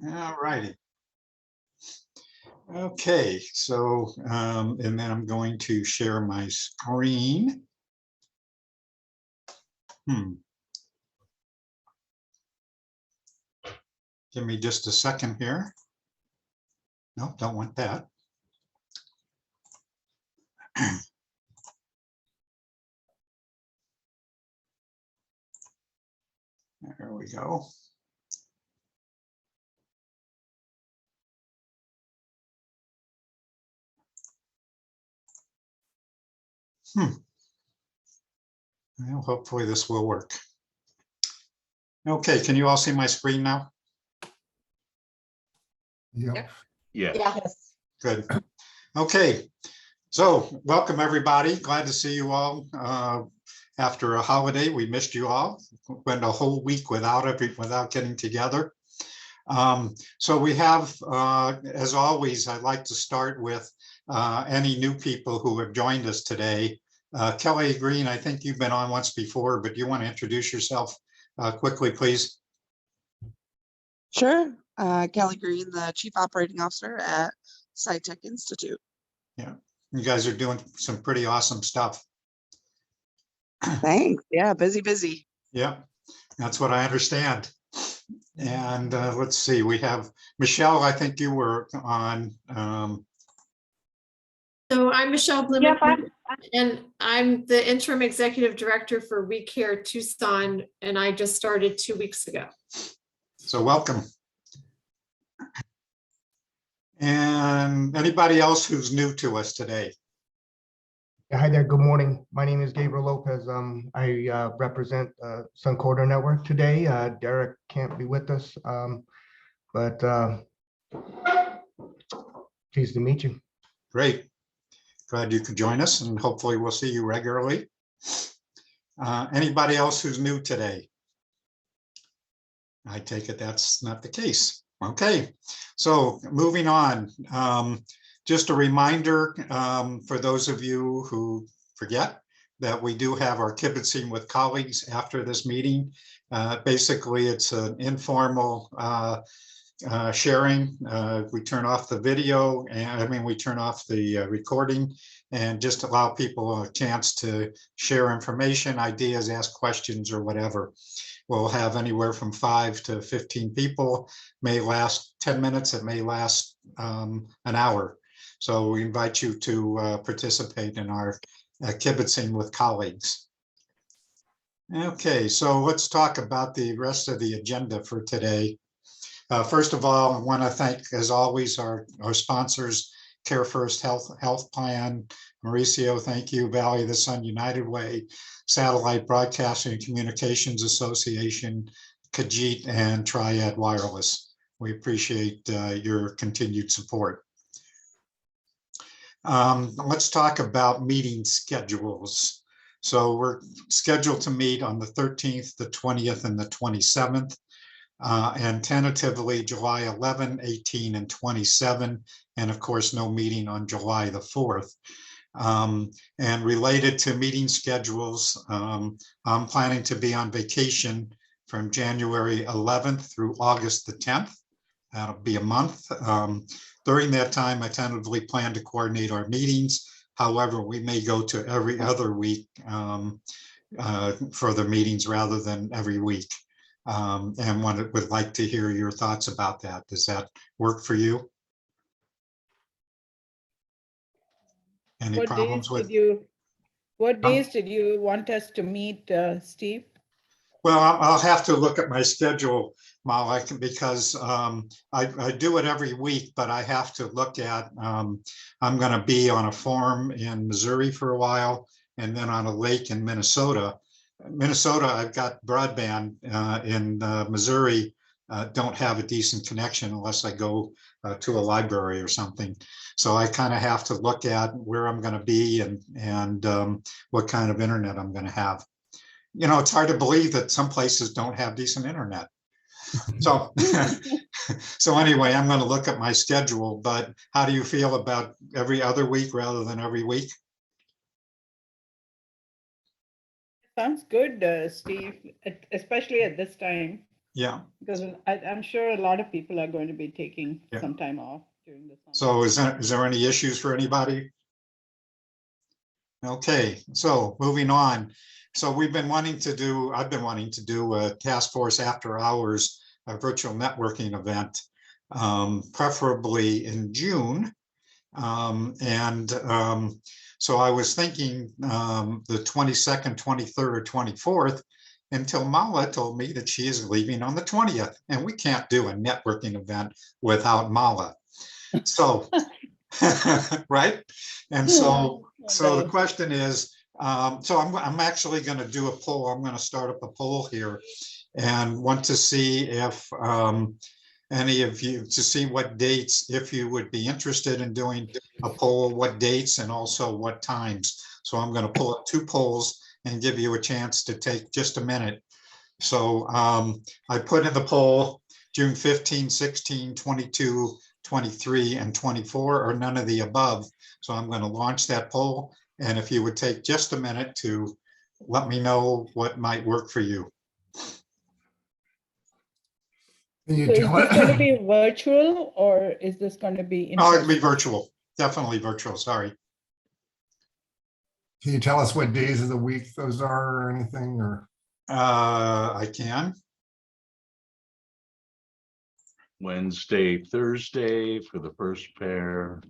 All righty. Okay, so and then I'm going to share my screen. Give me just a second here. No, don't want that. There we go. Well, hopefully this will work. Okay, can you all see my screen now? Yeah. Yes. Good. Okay, so welcome everybody. Glad to see you all. After a holiday, we missed you all. Went a whole week without getting together. So we have, as always, I'd like to start with any new people who have joined us today. Kelly Green, I think you've been on once before, but you want to introduce yourself quickly, please? Sure. Kelly Green, the Chief Operating Officer at SciTech Institute. Yeah, you guys are doing some pretty awesome stuff. Thanks. Yeah, busy. Yeah, that's what I understand. And let's see, we have Michelle, I think you were on. So I'm Michelle Blumenthal, and I'm the interim executive director for WeCare Tucson, and I just started 2 weeks ago. So welcome. And anybody else who's new to us today? Hi there. Good morning. My name is Gabriel Lopez. I represent Sun Corridor Network today. Derek can't be with us, but pleased to meet you. Great. Glad you could join us, and hopefully we'll see you regularly. Anybody else who's new today? I take it that's not the case. Okay, so moving on. Just a reminder for those of you who forget that we do have our kibitzing with colleagues after this meeting. Basically, it's an informal sharing. We turn off the video, and we turn off the recording, and just allow people a chance to share information, ideas, ask questions, or whatever. We'll have anywhere from 5 to 15 people. May last 10 minutes. It may last an hour. So we invite you to participate in our kibitzing with colleagues. Okay, so let's talk about the rest of the agenda for today. First of all, I want to thank, as always, our sponsors, Care First Health Plan, Mauricio, thank you, Valley of the Sun United Way, Satellite Broadcasting and Communications Association, Khajiit, and Triad Wireless. We appreciate your continued support. Let's talk about meeting schedules. So we're scheduled to meet on the 13th, the 20th, and the 27th. And tentatively July 11, 18, and 27, and of course, no meeting on July the 4th. And related to meeting schedules, I'm planning to be on vacation from January 11th through August the 10th. That'll be a month. During that time, I tentatively plan to coordinate our meetings. However, we may go to every other week for the meetings rather than every week. And would like to hear your thoughts about that. Does that work for you? Any problems with? What days did you want us to meet, Steve? Well, I'll have to look at my schedule, Malik, because I do it every week, but I have to look at, I'm going to be on a farm in Missouri for a while, and then on a lake in Minnesota. Minnesota, I've got broadband. In Missouri, don't have a decent connection unless I go to a library or something. So I kind of have to look at where I'm going to be and what kind of internet I'm going to have. You know, it's hard to believe that some places don't have decent internet. So, so anyway, I'm going to look at my schedule, but how do you feel about every other week rather than every week? Sounds good, Steve, especially at this time. Yeah. Because I'm sure a lot of people are going to be taking Yeah. some time off during the summer. So is there any issues for anybody? Okay, so moving on. So we've been wanting to do, I've been wanting to do a task force after hours, a virtual networking event, preferably in June. So I was thinking the 22nd, 23rd, or 24th, until Mala told me that she is leaving on the 20th, and we can't do a networking event without Mala. So, right? And so the question is, so I'm actually going to do a poll. I'm going to start up a poll here and want to see if any of you, to see what dates, if you would be interested in doing a poll, what dates and also what times. So I'm going to pull up 2 polls and give you a chance to take just a minute. So I put in the poll June 15, 16, 22, 23, and 24, or none of the above. So I'm going to launch that poll. And if you would take just a minute to let me know what might work for you. So is this going to be virtual or is this going to be in Oh, it'll be person? virtual, definitely virtual, sorry. Can you tell us what days of the week those are or anything, or? I can. Wednesday, Thursday for the first pair.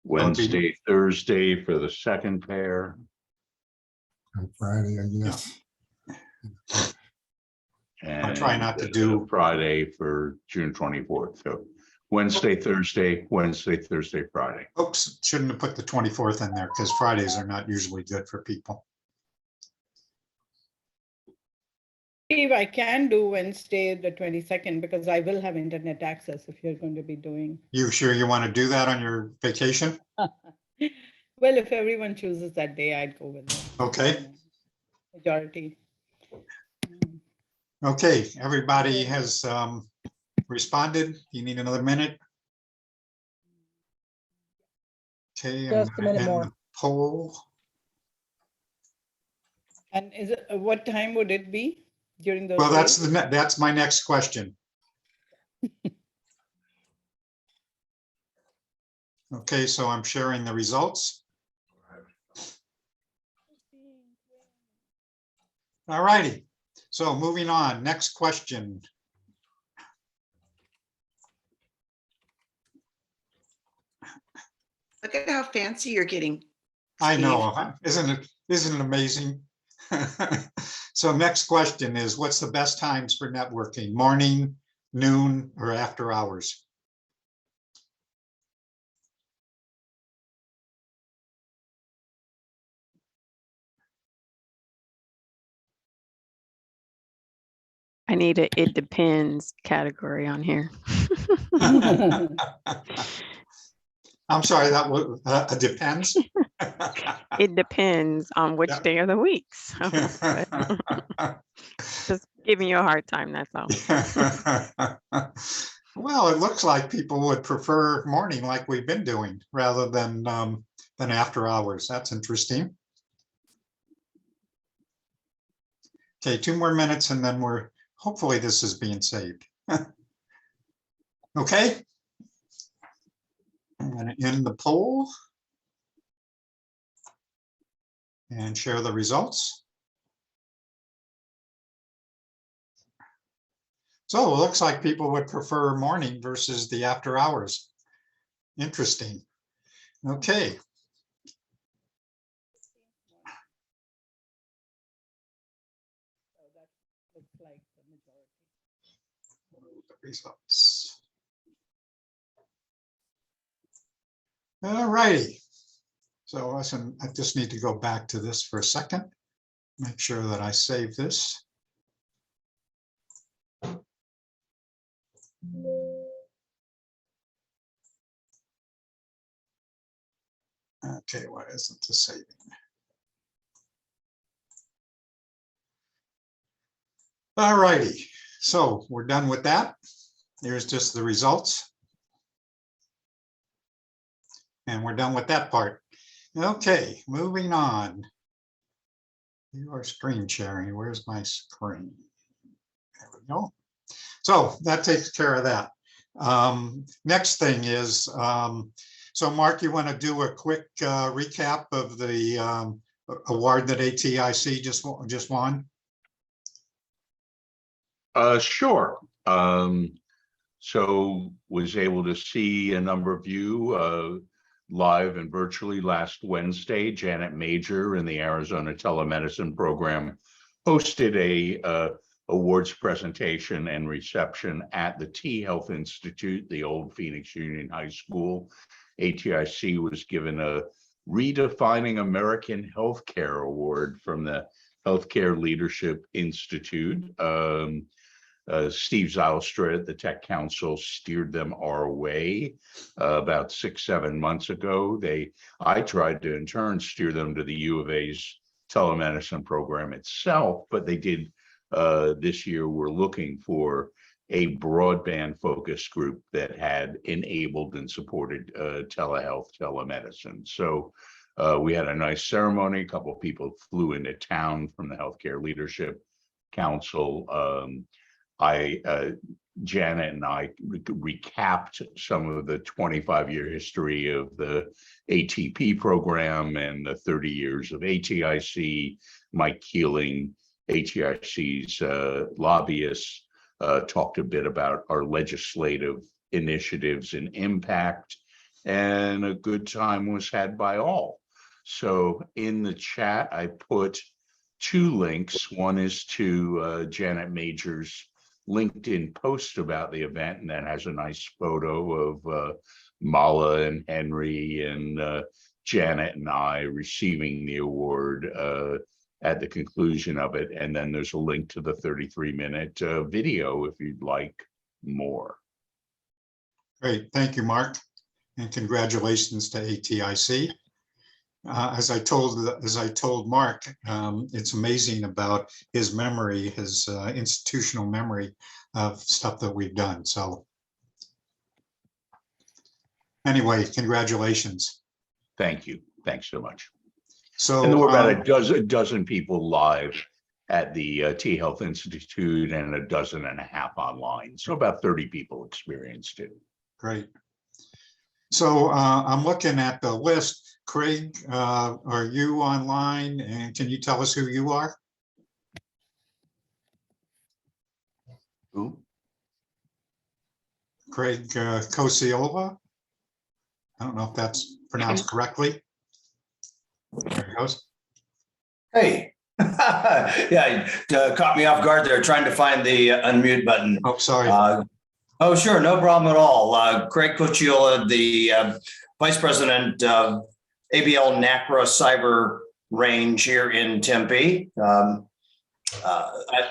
Wednesday, Thursday for the second pair. On Friday, I guess. I'll try not to and, do- Friday for June 24th. So Wednesday, Thursday, Friday. Oops, shouldn't have put the 24th in there because Fridays are not usually good for people. Steve, I can do Wednesday, the 22nd, because I will have internet access if you're going to be doing. You sure you want to do that on your vacation? Well, if everyone chooses that day, I'd go with it. Okay, Majority. okay, everybody has responded. You need another minute? Okay, I'm Just a gonna minute end more. the poll. And is it, what time would it be during those Well, that's days? that's my next question. Okay, so I'm sharing the results. All righty, so moving on, next question. Look at how fancy you're getting. I know, Steve. huh? Isn't it amazing? So next question is, what's the best times for networking? Morning, noon, or after hours? I need a "it depends" category on here. I'm sorry, that was depends. It depends on which Yeah. day of the week. So, just giving you a hard time, that's all. Well, it looks like people would prefer morning like we've been doing rather than after hours. That's interesting. Okay, 2 more minutes and then hopefully this is being saved. Okay. I'm going to end the poll and share the results. So it looks like people would prefer morning versus the after hours. Interesting. Okay. So that looks like the majority. Results. All righty. So listen, I just need to go back to this for a second. Make sure that I save this. Okay, why isn't the saving? All righty, so we're done with that. Here's just the results. And we're done with that part. Okay, moving on. You are screen sharing. Where's my screen? There we go. So that takes care of that. Next thing is, so Mark, you want to do a quick recap of the award that ATIC just won? Sure. So was able to see a number of you live and virtually last Wednesday. Janet Major in the Arizona Telemedicine Program hosted a awards presentation and reception at the T Health Institute, the old Phoenix Union High School. ATIC was given a Redefining American Healthcare Award from the Healthcare Leadership Institute. Steve Zylstra at the Tech Council steered them our way about 6-7 months ago. I tried to in turn steer them to the U of A's telemedicine program itself, but they did this year. We're looking for a broadband focus group that had enabled and supported telehealth, telemedicine. So we had a nice ceremony. A couple of people flew into town from the Healthcare Leadership Council. Janet and I recapped some of the 25-year history of the ATP program and the 30 years of ATIC. Mike Keeling, ATIC's lobbyist, talked a bit about our legislative initiatives and impact, and a good time was had by all. So in the chat, I put 2 links. One is to Janet Major's LinkedIn post about the event, and that has a nice photo of Mala and Henry and Janet and I receiving the award at the conclusion of it. And then there's a link to the 33-minute video if you'd like more. Great, thank you, Mark, and congratulations to ATIC. As I told Mark, it's amazing about his memory, his institutional memory of stuff that we've done. So anyway, congratulations. Thank you. Thanks so much. So and there were about a dozen people live at the T Health Institute and a dozen and a half online. So about 30 people experienced it. Great. So I'm looking at the list. Craig, are you online, and can you tell us who you are? Who? Craig Cosciola. I don't know if that's pronounced correctly. There he goes. Hey, yeah, caught me off guard there trying to find the unmute button. Oh, sorry. Oh, sure, no problem at all. Craig Cocchiola, the Vice President of ABL NACRA Cyber Range here in Tempe.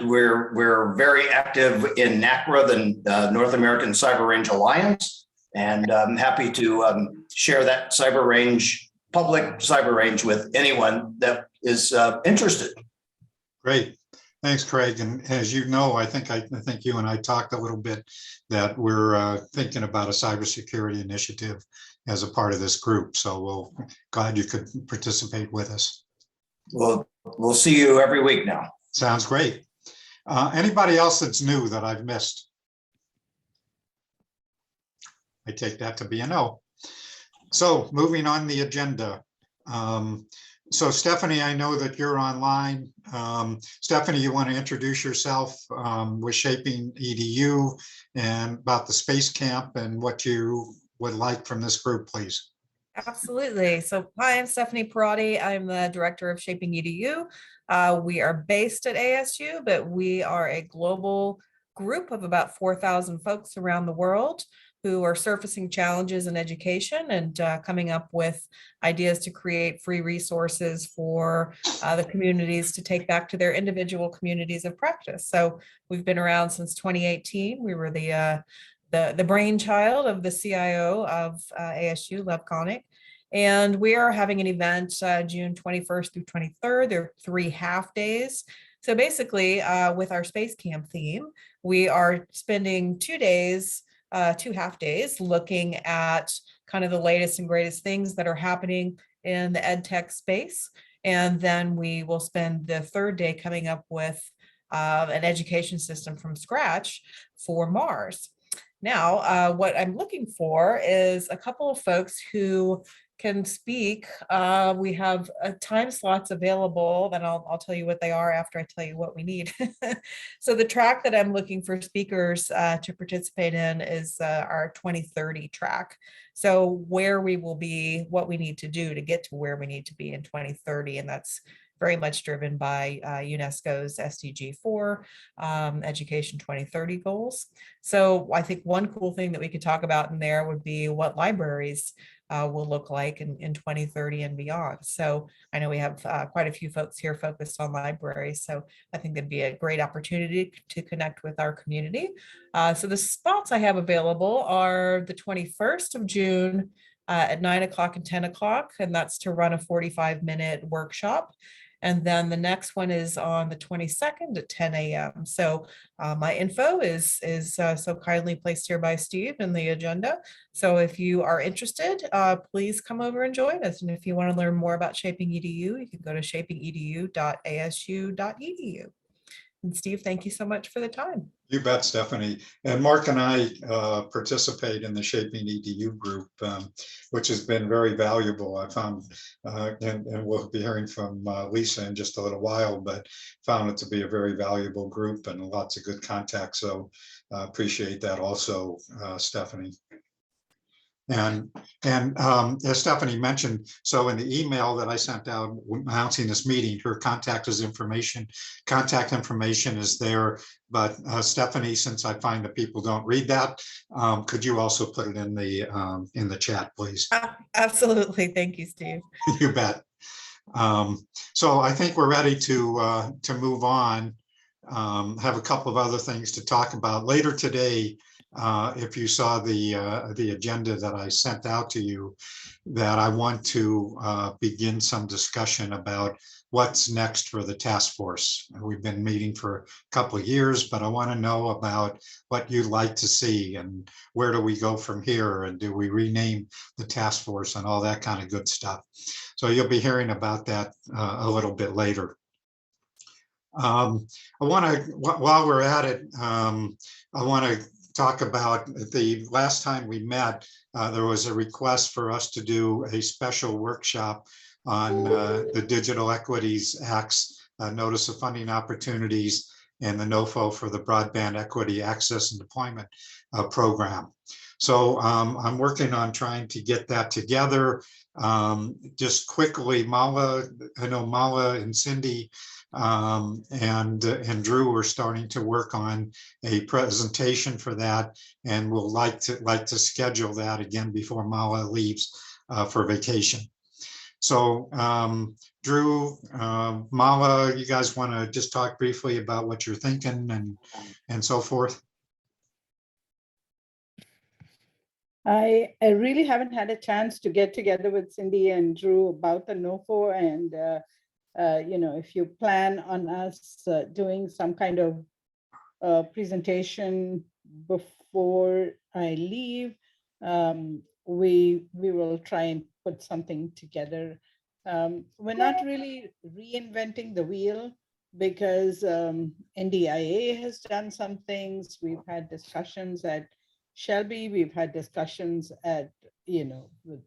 We're very active in NACRA, the North American Cyber Range Alliance, and I'm happy to share that cyber range, public cyber range, with anyone that is interested. Great. Thanks, Craig. And as you know, I think you and I talked a little bit that we're thinking about a cybersecurity initiative as a part of this group. So glad you could participate with us. Well, we'll see you every week now. Sounds great. Anybody else that's new that I've missed? I take that to be a no. So moving on the agenda. So Stephanie, I know that you're online. Stephanie, you want to introduce yourself with Shaping EDU and about the Space Camp and what you would like from this group, please. Absolutely. So hi, I'm Stephanie Perotti. I'm the director of Shaping EDU. We are based at ASU, but we are a global group of about 4,000 folks around the world who are surfacing challenges in education and coming up with ideas to create free resources for the communities to take back to their individual communities of practice. So we've been around since 2018. We were the brainchild of the CIO of ASU, Lev Konik. And we are having an event June 21st through 23rd. There are 3 half days. So basically, with our Space Camp theme, we are spending 2 days, 2 half days, looking at kind of the latest and greatest things that are happening in the ed tech space. And then we will spend the third day coming up with an education system from scratch for Mars. Now, what I'm looking for is a couple of folks who can speak. We have time slots available, and I'll tell you what they are after I tell you what we need. So the track that I'm looking for speakers to participate in is our 2030 track. So where we will be, what we need to do to get to where we need to be in 2030, and that's very much driven by UNESCO's SDG 4 Education 2030 goals. So I think one cool thing that we could talk about in there would be what libraries will look like in 2030 and beyond. So I know we have quite a few folks here focused on libraries. So I think that'd be a great opportunity to connect with our community. So the spots I have available are the 21st of June at 9 o'clock and 10 o'clock, and that's to run a 45-minute workshop. And then the next one is on the 22nd at 10 a.m. So my info is so kindly placed here by Steve in the agenda. So if you are interested, please come over and join us. And if you want to learn more about Shaping EDU, you can go to shapingedu.asu.edu. And Steve, thank you so much for the time. You bet, Stephanie. And Mark and I participate in the Shaping EDU group, which has been very valuable. I found, and we'll be hearing from Lisa in just a little while, but found it to be a very valuable group and lots of good contacts. So appreciate that also, Stephanie. And as Stephanie mentioned, so in the email that I sent out announcing this meeting, her contact information is there. But Stephanie, since I find that people don't read that, could you also put it in the chat, please? Absolutely. Thank you, Steve. You bet. So I think we're ready to move on. Have a couple of other things to talk about later today. If you saw the agenda that I sent out to you, that I want to begin some discussion about what's next for the task force. We've been meeting for a couple of years, but I want to know about what you'd like to see and where do we go from here, and do we rename the task force and all that kind of good stuff. So you'll be hearing about that a little bit later. I want to, while we're at it, I want to talk about the last time we met, there was a request for us to do a special workshop on the Digital Equities Act's Notice of Funding Opportunities and the NOFO for the Broadband Equity Access and Deployment Program. So I'm working on trying to get that together. Just quickly, Mala, I know Mala and Cindy and Drew are starting to work on a presentation for that, and we'll like to schedule that again before Mala leaves for vacation. So Drew, Mala, you guys want to just talk briefly about what you're thinking and so forth? I really haven't had a chance to get together with Cindy and Drew about the NOFO, and if you plan on us doing some kind of presentation before I leave, we will try and put something together. We're not really reinventing the wheel, because NDIA has done some things. We've had discussions at Shelby. We've had discussions at, with,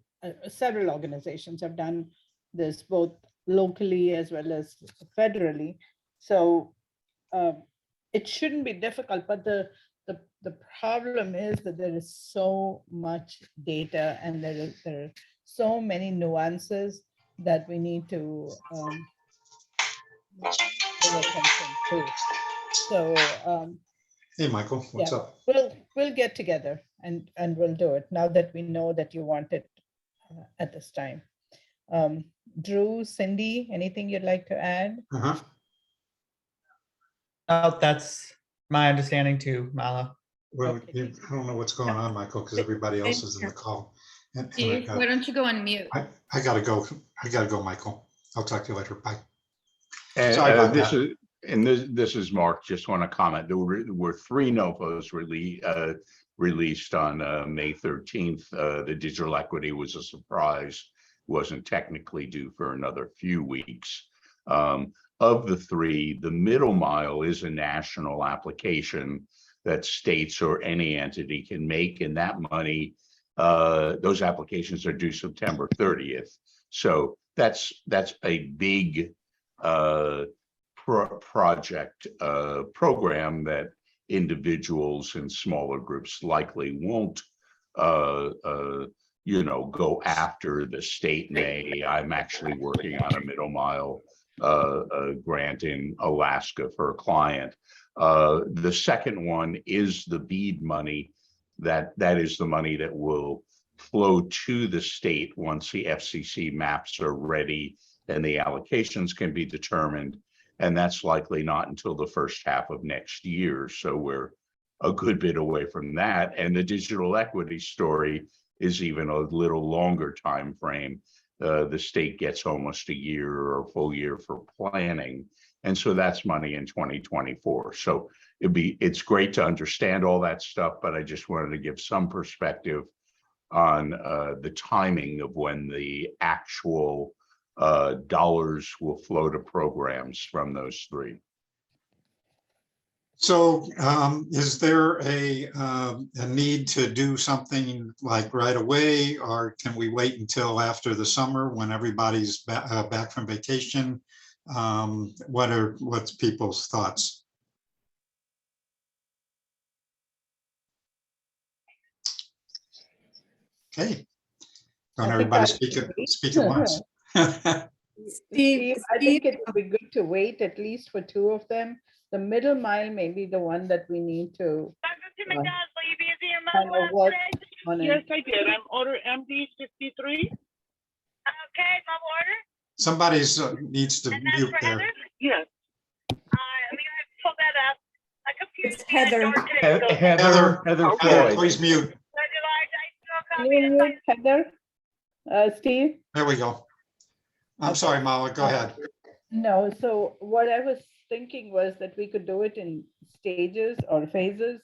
several organizations have done this both locally as well as federally. So it shouldn't be difficult, but the problem is that there is so much data, and there are so many nuances that we need to pay attention to. So hey, Michael, what's up? We'll get together and we'll do it now that we know that you want it at this time. Drew, Cindy, anything you'd like to add? That's my understanding too, Mala. Well, I don't know what's going on, Michael, because everybody else is in the call. Steve, why don't you go on mute? I gotta go. Michael. I'll talk to you later. Bye. And, Sorry about this that. this is Mark. Just want to comment. There were 3 NOFOs released on May 13th. The digital equity was a surprise. wasn't technically due for another few weeks. Of the three, the middle mile is a national application that states or any entity can make, and that money, those applications are due September 30th. So that's a big project program that individuals and smaller groups likely won't go after. The state may. I'm actually working on a middle mile grant in Alaska for a client. The second one is the BEAD money. That is the money that will flow to the state once the FCC maps are ready and the allocations can be determined. And that's likely not until the first half of next year. So we're a good bit away from that. And the digital equity story is even a little longer time frame. The state gets almost a year or a full year for planning. And so that's money in 2024. So it's great to understand all that stuff, but I just wanted to give some perspective on the timing of when the actual dollars will flow to programs from those three. So is there a need to do something like right away, or can we wait until after the summer when everybody's back from vacation? What's people's thoughts? Okay. Don't everybody speak at once. Steve, I think it would be good to wait at least for two of them. The middle mile may be the one that we need to kind of work on it. Yes, I did. I'm order MD 53. Okay, mom order. Somebody needs to mute there. Yes. Let me pull that up. I confused Heather. Heather Floyd. Please mute. Can you mute Heather? Steve? There we go. I'm sorry, Mala, go ahead. No, so what I was thinking was that we could do it in stages or phases.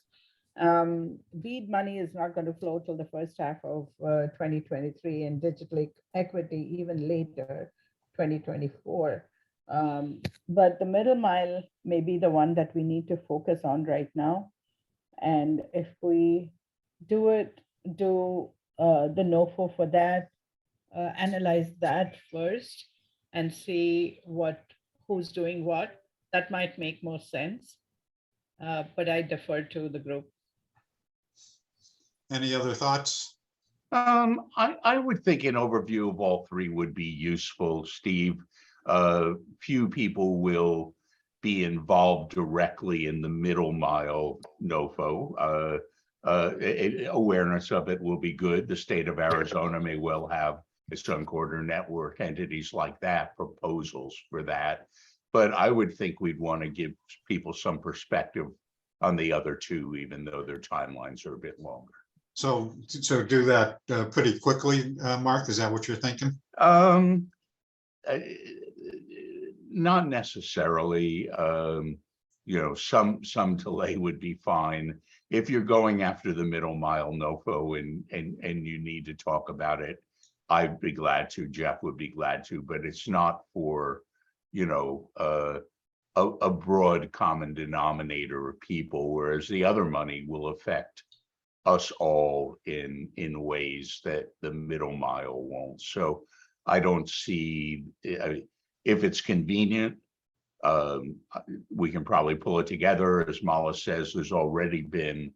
BEAD money is not going to flow till the first half of 2023, and digital equity even later, 2024. But the middle mile may be the one that we need to focus on right now. And if we do the NOFO for that, analyze that first and see who's doing what, that might make more sense. But I defer to the group. Any other thoughts? I would think an overview of all three would be useful, Steve. Few people will be involved directly in the middle mile NOFO. Awareness of it will be good. The state of Arizona may well have its Suncorder network, entities like that, proposals for that. But I would think we'd want to give people some perspective on the other two, even though their timelines are a bit longer. So do that pretty quickly, Mark. Is that what you're thinking? Not necessarily. Some delay would be fine. If you're going after the middle mile NOFO and you need to talk about it, I'd be glad to. Jeff would be glad to, but it's not for a broad common denominator of people, whereas the other money will affect us all in ways that the middle mile won't. So I don't see, if it's convenient, we can probably pull it together. As Mala says, there's already been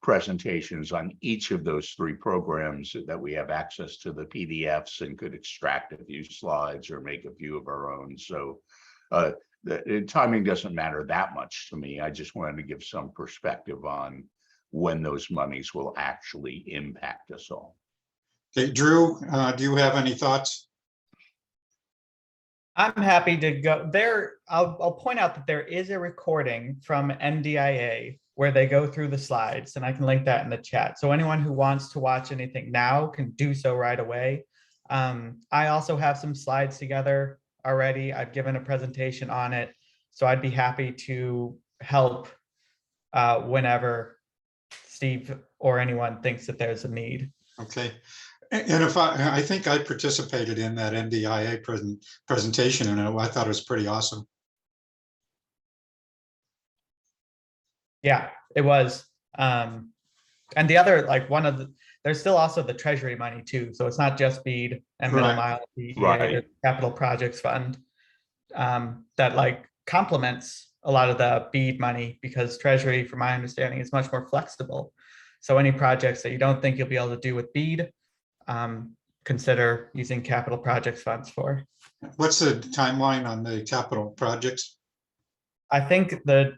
presentations on each of those three programs that we have access to the PDFs and could extract a few slides or make a few of our own. So the timing doesn't matter that much to me. I just wanted to give some perspective on when those monies will actually impact us all. Okay, Drew, do you have any thoughts? I'm happy to go there. I'll point out that there is a recording from MDIA where they go through the slides, and I can link that in the chat. So anyone who wants to watch anything now can do so right away. I also have some slides together already. I've given a presentation on it, so I'd be happy to help whenever Steve or anyone thinks that there's a need. Okay. And if I think I participated in that NDIA presentation, and I thought it was pretty awesome. Yeah, it was. And the other, like there's still also the treasury money too. So it's not just BEAD and Middle Right. Mile, the Right. Capital Projects Fund that like complements a lot of the BEAD money, because treasury, from my understanding, is much more flexible. So any projects that you don't think you'll be able to do with BEAD, consider using capital projects funds for. What's the timeline on the capital projects? I think the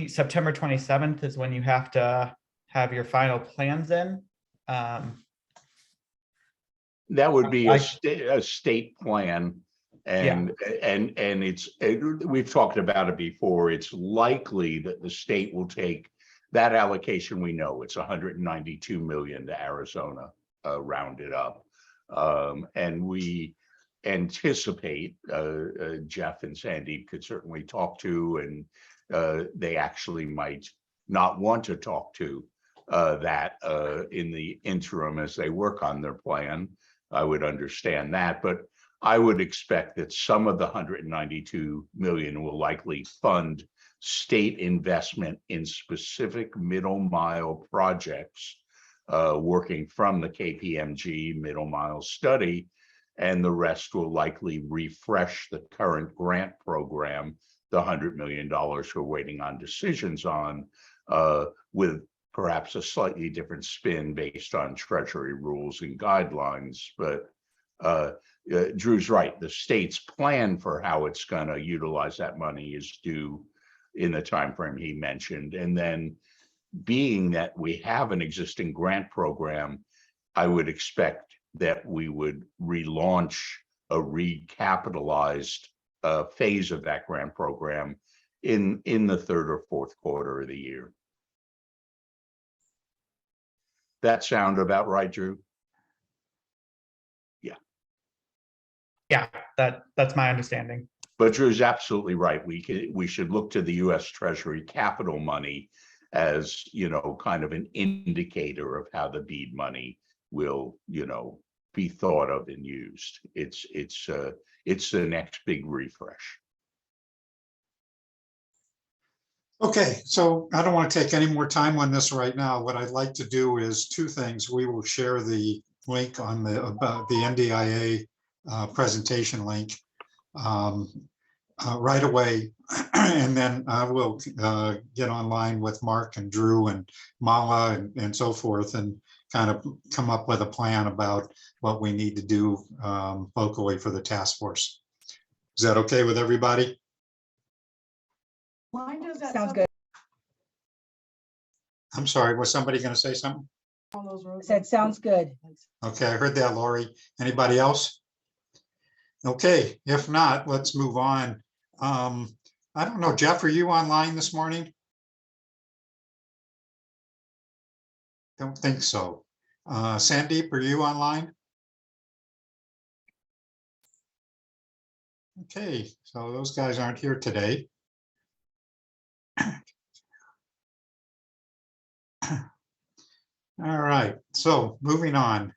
September 27th is when you have to have your final plans in. That would be I- a state plan. And we've talked about it before. It's likely that the state will take that allocation. We know it's 192 million to Arizona, rounded up. And we anticipate, Jeff and Sandeep could certainly talk to, and they actually might not want to talk to that in the interim as they work on their plan. I would understand that, but I would expect that some of the 192 million will likely fund state investment in specific middle mile projects, working from the KPMG middle mile study, and the rest will likely refresh the current grant program, the $100 million we're waiting on decisions on, with perhaps a slightly different spin based on Treasury rules and guidelines. But Drew's right. The state's plan for how it's going to utilize that money is due in the time frame he mentioned. And then, being that we have an existing grant program, I would expect that we would relaunch a recapitalized phase of that grant program in the third or fourth quarter of the year. That sound about right, Drew? Yeah, that's my understanding. But Drew's absolutely right. We should look to the U.S. Treasury capital money as, kind of an indicator of how the BEAD money will, be thought of and used. It's the next big refresh. Okay, so I don't want to take any more time on this right now. What I'd like to do is two things. We will share the link on the NDIA presentation link right away, and then I will get online with Mark and Drew and Mala and so forth, and kind of come up with a plan about what we need to do locally for the task force. Is that okay with everybody? Sounds good. I'm sorry, was somebody going to say something? Said sounds good. Okay, I heard that, Lori. Anybody else? Okay, if not, let's move on. I don't know, Jeff, are you online this morning? Don't think so. Sandeep, are you online? Okay, so those guys aren't here today. All right, so moving on.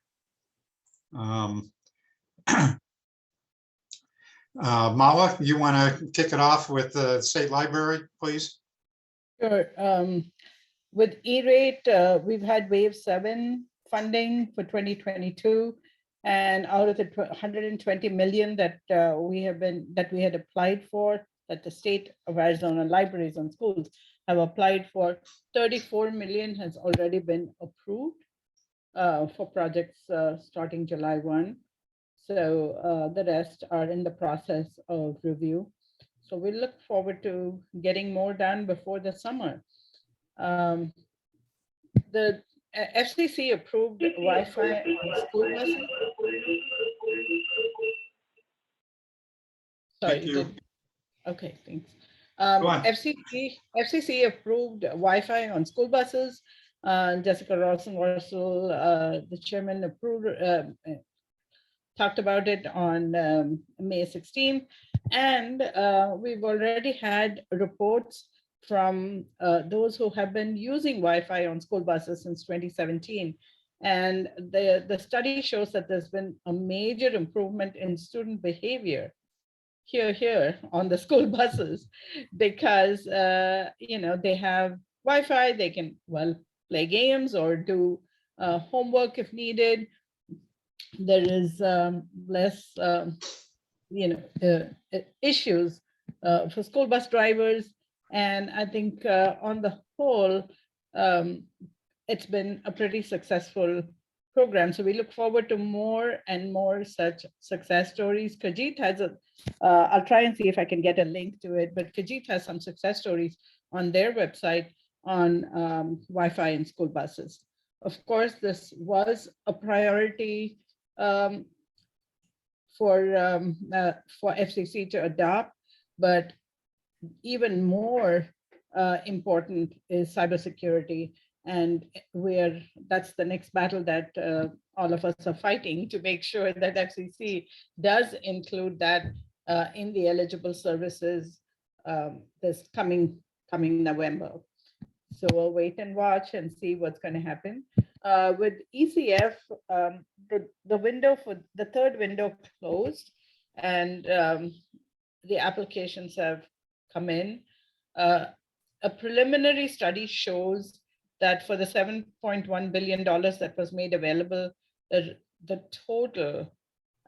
Mala, you want to kick it off with the State Library, please? Sure. With E-rate, we've had wave 7 funding for 2022, and out of the 120 million that we had applied for, that the state of Arizona libraries and schools have applied for, 34 million has already been approved for projects starting July 1. So the rest are in the process of review. So we look forward to getting more done before the summer. The FCC approved Wi-Fi on school buses. Sorry. Thank you. Okay, thanks. Go on. FCC approved Wi-Fi on school buses. Jessica Rawson-Russell, the chairman, approved, talked about it on May 16th. And we've already had reports from those who have been using Wi-Fi on school buses since 2017. And the study shows that there's been a major improvement in student behavior here on the school buses, because they have Wi-Fi, they can play games or do homework if needed. There is less issues for school bus drivers, and I think on the whole it's been a pretty successful program. So we look forward to more and more such success stories. Kajit has I'll try and see if I can get a link to it, but Kajit has some success stories on their website on Wi-Fi in school buses. Of course, this was a priority for FCC to adopt, but even more important is cybersecurity. And that's the next battle that all of us are fighting, to make sure that FCC does include that in the eligible services this coming November. So we'll wait and watch and see what's going to happen. With ECF, the window for the third window closed, and the applications have come in. A preliminary study shows that for the $7.1 billion that was made available, the total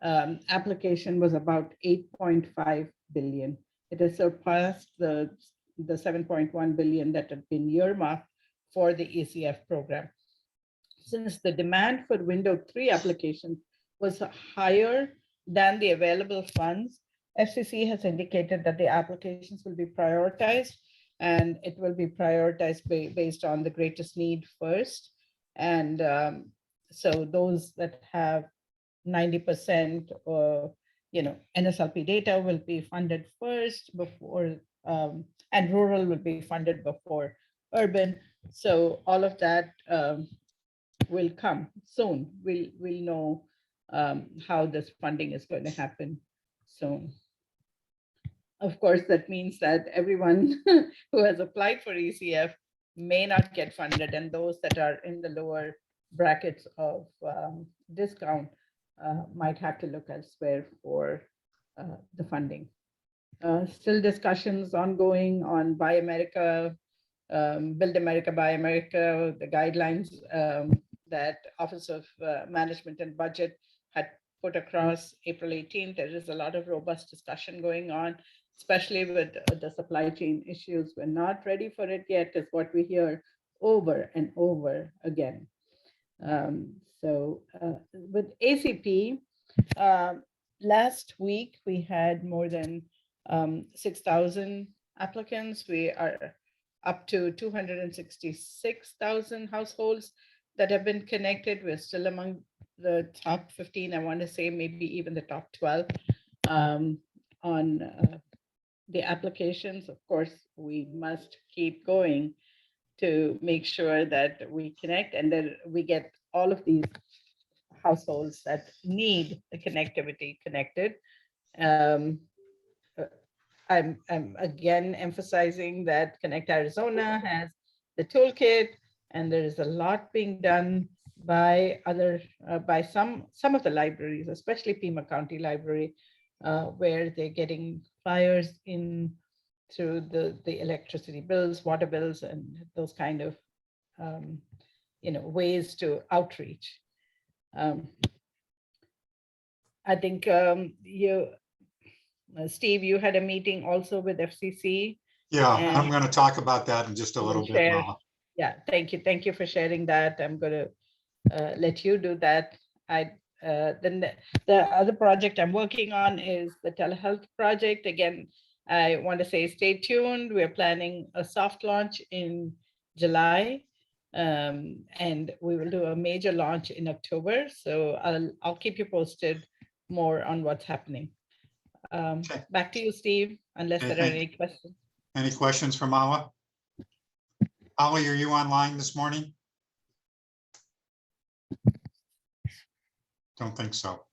application was about 8.5 billion. It has surpassed the 7.1 billion that had been earmarked for the ECF program. Since the demand for window 3 applications was higher than the available funds, FCC has indicated that the applications will be prioritized, and it will be prioritized based on the greatest need first. And so those that have 90% or NSLP data will be funded first before, and rural will be funded before urban. So all of that will come soon. We'll know how this funding is going to happen soon. Of course, that means that everyone who has applied for ECF may not get funded, and those that are in the lower brackets of discount might have to look elsewhere for the funding. Still discussions ongoing on Buy America, Build America, Buy America, the guidelines that Office of Management and Budget had put across April 18th. There is a lot of robust discussion going on, especially with the supply chain issues. We're not ready for it yet, is what we hear over and over again. With ACP, last week we had more than 6,000 applicants. We are up to 266,000 households that have been connected. We're still among the top 15, I want to say maybe even the top 12 on the applications. Of course, we must keep going to make sure that we connect and that we get all of these households that need the connectivity connected. I'm again emphasizing that Connect Arizona has the toolkit, and there is a lot being done by some of the libraries, especially Pima County Library, where they're getting flyers in through the electricity bills, water bills, and those kind of ways to outreach. I think Steve, you had a meeting also with FCC. Yeah, I'm going to talk about that in just a little bit now. Yeah, thank you. Thank you for sharing that. I'm going to let you do that. Then the other project I'm working on is the telehealth project. Again, I want to say stay tuned. We're planning a soft launch in July, and we will do a major launch in October. So I'll keep you posted more on what's happening. Okay. Back to you, Steve, unless there are any questions. Any questions from Awa? Holly, are you online this morning? Don't think so.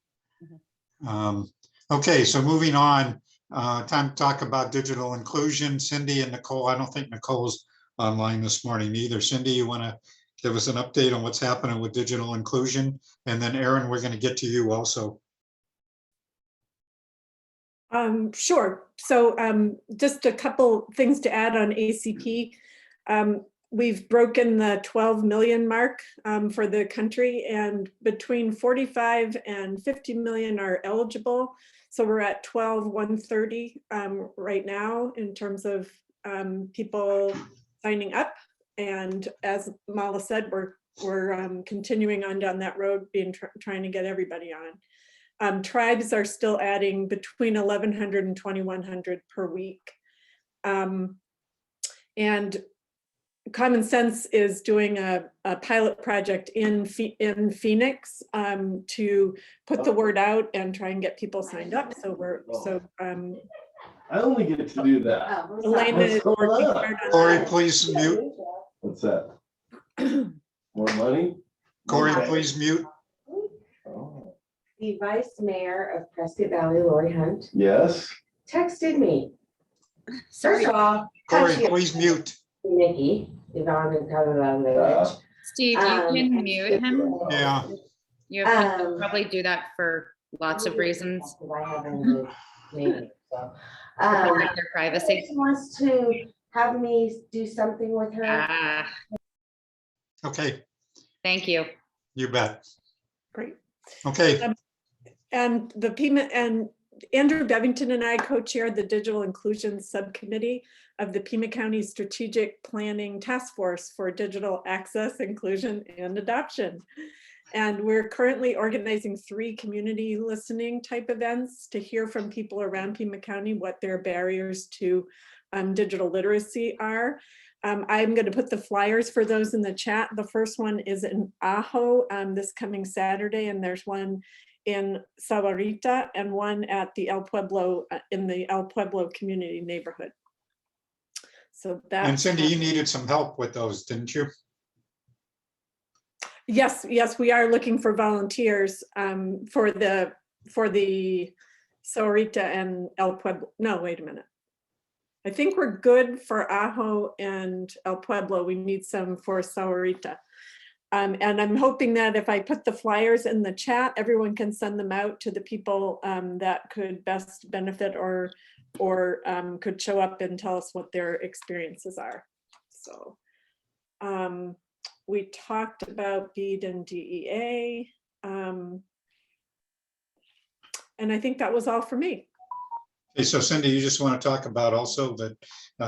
Okay, so moving on, time to talk about digital inclusion. Cindy and Nicole, I don't think Nicole's online this morning either. Cindy, you want to give us an update on what's happening with digital inclusion. And then Erin, we're going to get to you also. Sure. So just a couple things to add on ACP. We've broken the 12 million mark for the country, and between 45 and 50 million are eligible. So we're at 12,130 right now in terms of people signing up. And as Mala said, we're continuing on down that road, trying to get everybody on. Tribes are still adding between 1,100 and 2,100 per week. And Common Sense is doing a pilot project in Phoenix to put the word out and try and get people signed up. So I only get to do that. Elena is working hard on Corey, that. please mute. What's that? More money? Corey, Okay. please mute. Oh. The Vice Mayor of Prescott Valley, Lori Hunt, Yes. texted me. Sorry. First of all, Corey, please mute. Nikki, Yvonne and Ah. Steve, you can mute him. Yeah. You have to probably do that for lots of reasons. I haven't maybe so. To protect their privacy. She wants to have me do something with her. Ah, Okay, thank you. you bet. Great. Okay, And the Pima and Andrew Bevington and I co-chaired the Digital Inclusion Subcommittee of the Pima County Strategic Planning Task Force for Digital Access, Inclusion, and Adoption. And we're currently organizing 3 community listening type events to hear from people around Pima County what their barriers to digital literacy are. I'm going to put the flyers for those in the chat. The first one is in Ajo this coming Saturday, and there's one in Sahuarita and one at the El Pueblo, in the El Pueblo community neighborhood. So that. and Cindy, you needed some help with those, didn't you? Yes, we are looking for volunteers for the Sahuarita and El Pueblo. No, wait a minute. I think we're good for Ajo and El Pueblo. We need some for Sahuarita. And I'm hoping that if I put the flyers in the chat, everyone can send them out to the people that could best benefit or could show up and tell us what their experiences are. So we talked about BEAD and DEA. And I think that was all for me. Okay, so Cindy, you just want to talk about also that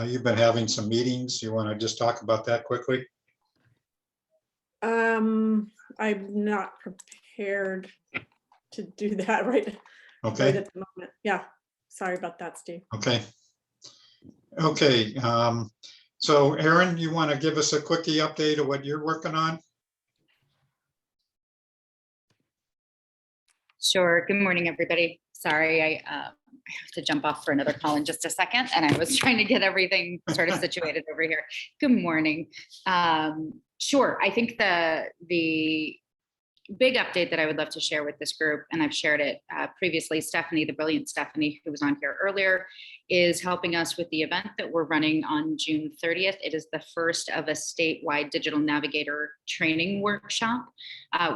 you've been having some meetings. You want to just talk about that quickly? I'm not prepared to do that right Okay. at the moment. Yeah, sorry about that, Steve. Okay. Okay. So Erin, you want to give us a quickie update of what you're working on? Sure. Good morning, everybody. Sorry, I have to jump off for another call in just a second, and I was trying to get everything sort of situated over here. Good morning. Sure. I think the big update that I would love to share with this group, and I've shared it previously, Stephanie, the brilliant Stephanie, who was on here earlier, is helping us with the event that we're running on June 30th. It is the first of a statewide digital navigator training workshop.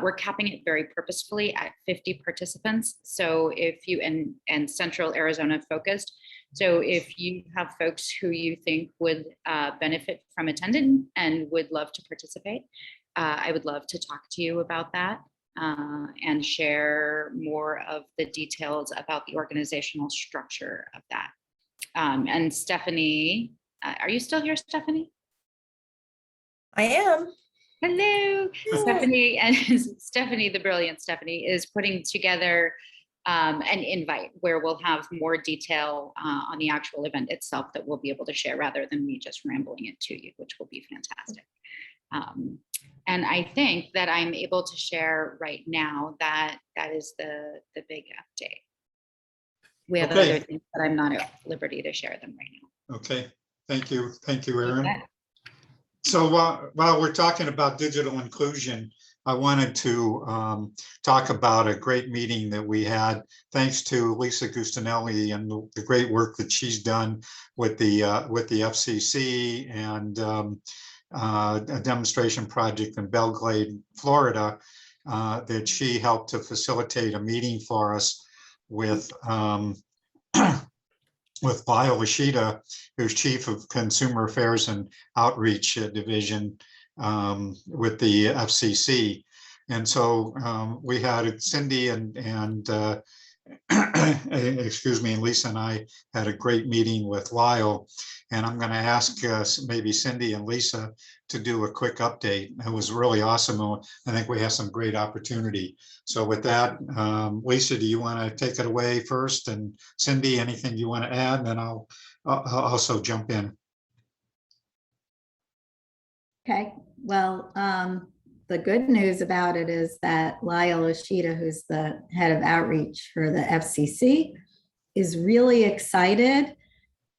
We're capping it very purposefully at 50 participants. So if you, and Central Arizona focused. So if you have folks who you think would benefit from attending and would love to participate, I would love to talk to you about that and share more of the details about the organizational structure of that. And Stephanie, are you still here, Stephanie? I am. Hello, Stephanie. And Stephanie, the brilliant Stephanie, is putting together an invite where we'll have more detail on the actual event itself that we'll be able to share rather than me just rambling it to you, which will be fantastic. And I think that I'm able to share right now that that is the big update. We have Okay. other things, but I'm not at liberty to share them right now. Okay, thank you, Erin. So while we're talking about digital inclusion, I wanted to talk about a great meeting that we had, thanks to Lisa Gustinelli and the great work that she's done with the FCC and a demonstration project in Belgrade, Florida, that she helped to facilitate a meeting for us with with Lyle Ishida, who's Chief of Consumer Affairs and Outreach Division with the FCC. And so we had Cindy and excuse me, and Lisa and I had a great meeting with Lyle. And I'm going to ask maybe Cindy and Lisa to do a quick update. It was really awesome. I think we have some great opportunity. So with that, Lisa, do you want to take it away first? And Cindy, anything you want to add? And then I'll also jump in. Okay, well, the good news about it is that Lyle Ishida, who's the head of outreach for the FCC, is really excited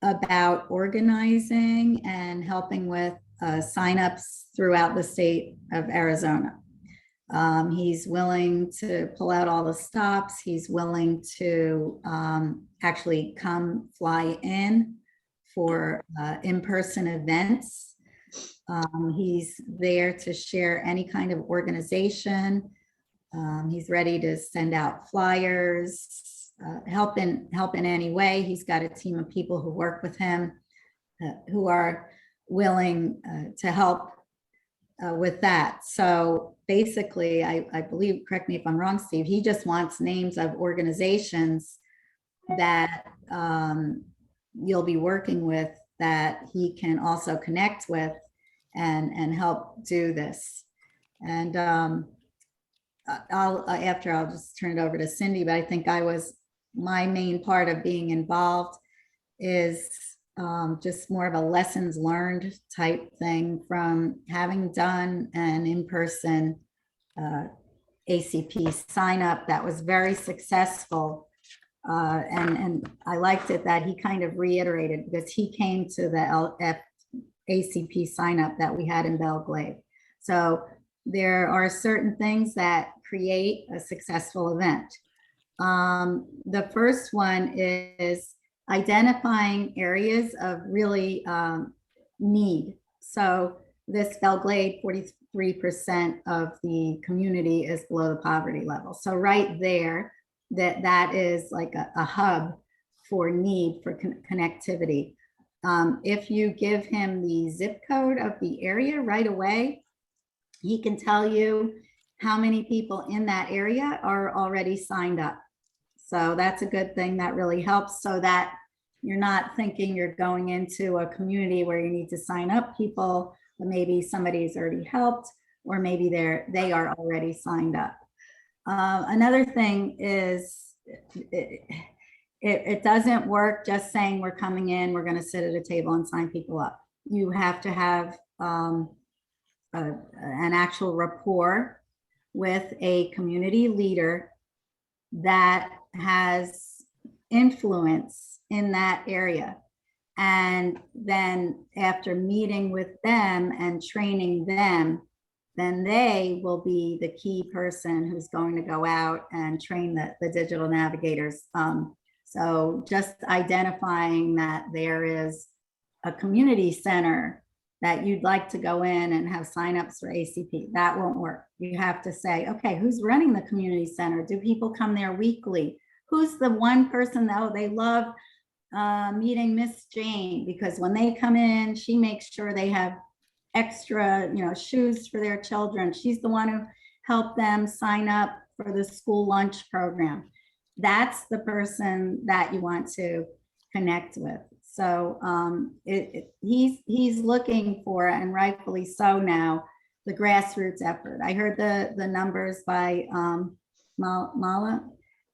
about organizing and helping with signups throughout the state of Arizona. He's willing to pull out all the stops. He's willing to actually come fly in for in-person events. He's there to share any kind of organization. He's ready to send out flyers, help in any way. He's got a team of people who work with him who are willing to help with that. So basically, I believe, correct me if I'm wrong, Steve, he just wants names of organizations that you'll be working with that he can also connect with and help do this. And I'll just turn it over to Cindy, but I think my main part of being involved is just more of a lessons learned type thing from having done an in-person ACP sign up that was very successful. And I liked it that he kind of reiterated, because he came to the ACP sign up that we had in Belgrade. So there are certain things that create a successful event. The first one is identifying areas of really need. So this Belgrade, 43% of the community is below the poverty level. So right there, that is like a hub for need for connectivity. If you give him the zip code of the area right away, he can tell you how many people in that area are already signed up. So that's a good thing. That really helps, so that you're not thinking you're going into a community where you need to sign up people, but maybe somebody's already helped, or maybe they are already signed up. Another thing is it doesn't work just saying we're coming in, we're going to sit at a table and sign people up. You have to have an actual rapport with a community leader that has influence in that area. And then after meeting with them and training them, then they will be the key person who's going to go out and train the digital navigators. So just identifying that there is a community center that you'd like to go in and have signups for ACP, that won't work. You have to say, okay, who's running the community center? Do people come there weekly? Who's the one person that they love meeting Miss Jane, because when they come in, she makes sure they have extra, shoes for their children. She's the one who helped them sign up for the school lunch program. That's the person that you want to connect with. So he's looking for, and rightfully so now, the grassroots effort. I heard the numbers by Mala,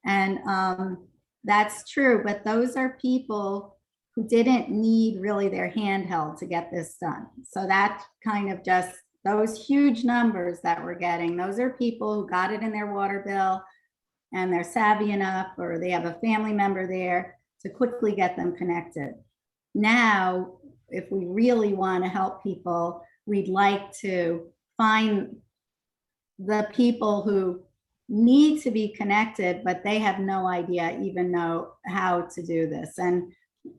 and that's true, but those are people who didn't need really their handheld to get this done. So that kind of just, those huge numbers that we're getting, those are people who got it in their water bill and they're savvy enough, or they have a family member there to quickly get them connected. Now, if we really want to help people, we'd like to find the people who need to be connected, but they have no idea even know how to do this. And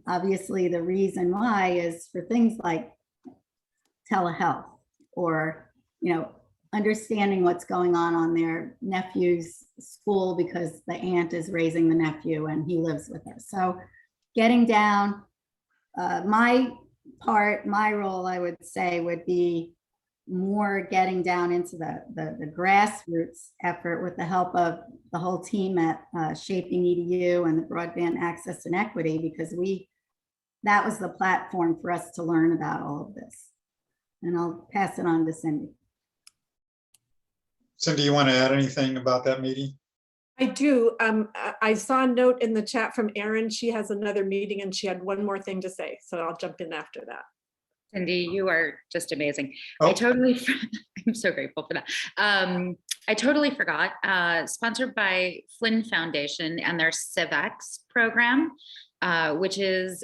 obviously the reason why is for things like telehealth or, understanding what's going on their nephew's school because the aunt is raising the nephew and he lives with her. So getting down, my role, I would say, would be more getting down into the grassroots effort with the help of the whole team at Shaping EDU and the Broadband Access and Equity, because that was the platform for us to learn about all of this. And I'll pass it on to Cindy. Cindy, you want to add anything about that meeting? I do. I saw a note in the chat from Erin. She has another meeting and she had one more thing to say. So I'll jump in after that. Cindy, you are just amazing. Oh. I'm so grateful for that. I totally forgot, sponsored by Flynn Foundation and their CivX program, which is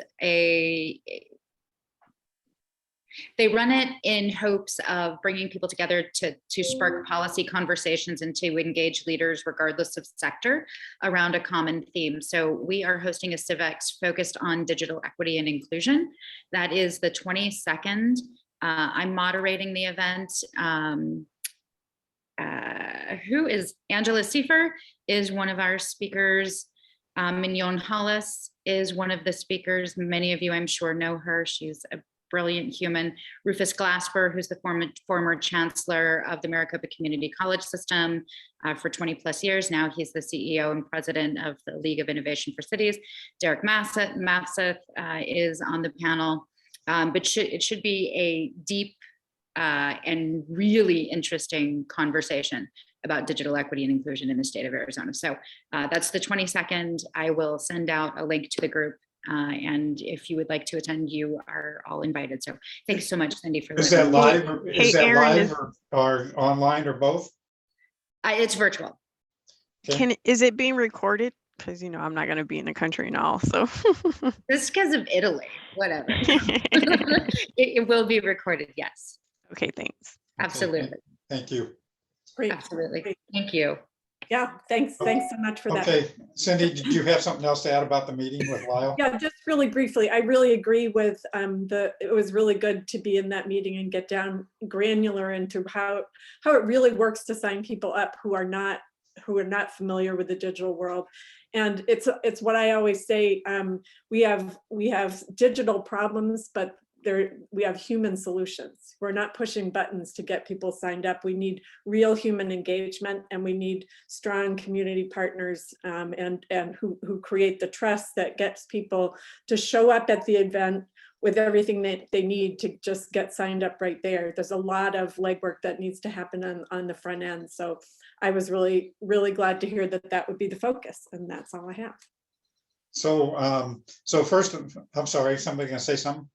they run it in hopes of bringing people together to spark policy conversations and to engage leaders regardless of sector around a common theme. So we are hosting a CivX focused on digital equity and inclusion. That is the 22nd. I'm moderating the event. Who is Angela Seifer is one of our speakers. Mignon Hollis is one of the speakers. Many of you, I'm sure, know her. She's a brilliant human. Rufus Glasper, who's the former chancellor of the Maricopa Community College System for 20 plus years. Now he's the CEO and president of the League of Innovation for Cities. Derek Masseth is on the panel, but it should be a deep and really interesting conversation about digital equity and inclusion in the state of Arizona. So that's the 22nd. I will send out a link to the group. And if you would like to attend, you are all invited. So thanks so much, Cindy, for Is that live? Erin, or online or both? It's virtual. Is it being recorded? Because I'm not going to be in the country and all. So just because of Italy, whatever. It will be recorded. Yes. Okay. Thanks. Absolutely. Thank you. Great. Absolutely. Great. Thank you. Yeah, thanks so much for that. Okay, Cindy, did you have something else to add about the meeting with Lyle? Yeah, just really briefly, I really agree with it was really good to be in that meeting and get down granular into how it really works to sign people up who are not familiar with the digital world. And it's what I always say, we have digital problems, but we have human solutions. We're not pushing buttons to get people signed up. We need real human engagement, and we need strong community partners and who create the trust that gets people to show up at the event with everything that they need to just get signed up right there. There's a lot of legwork that needs to happen on the front end. So I was really, really glad to hear that would be the focus, and that's all I have. So, first, I'm sorry, somebody gonna say something?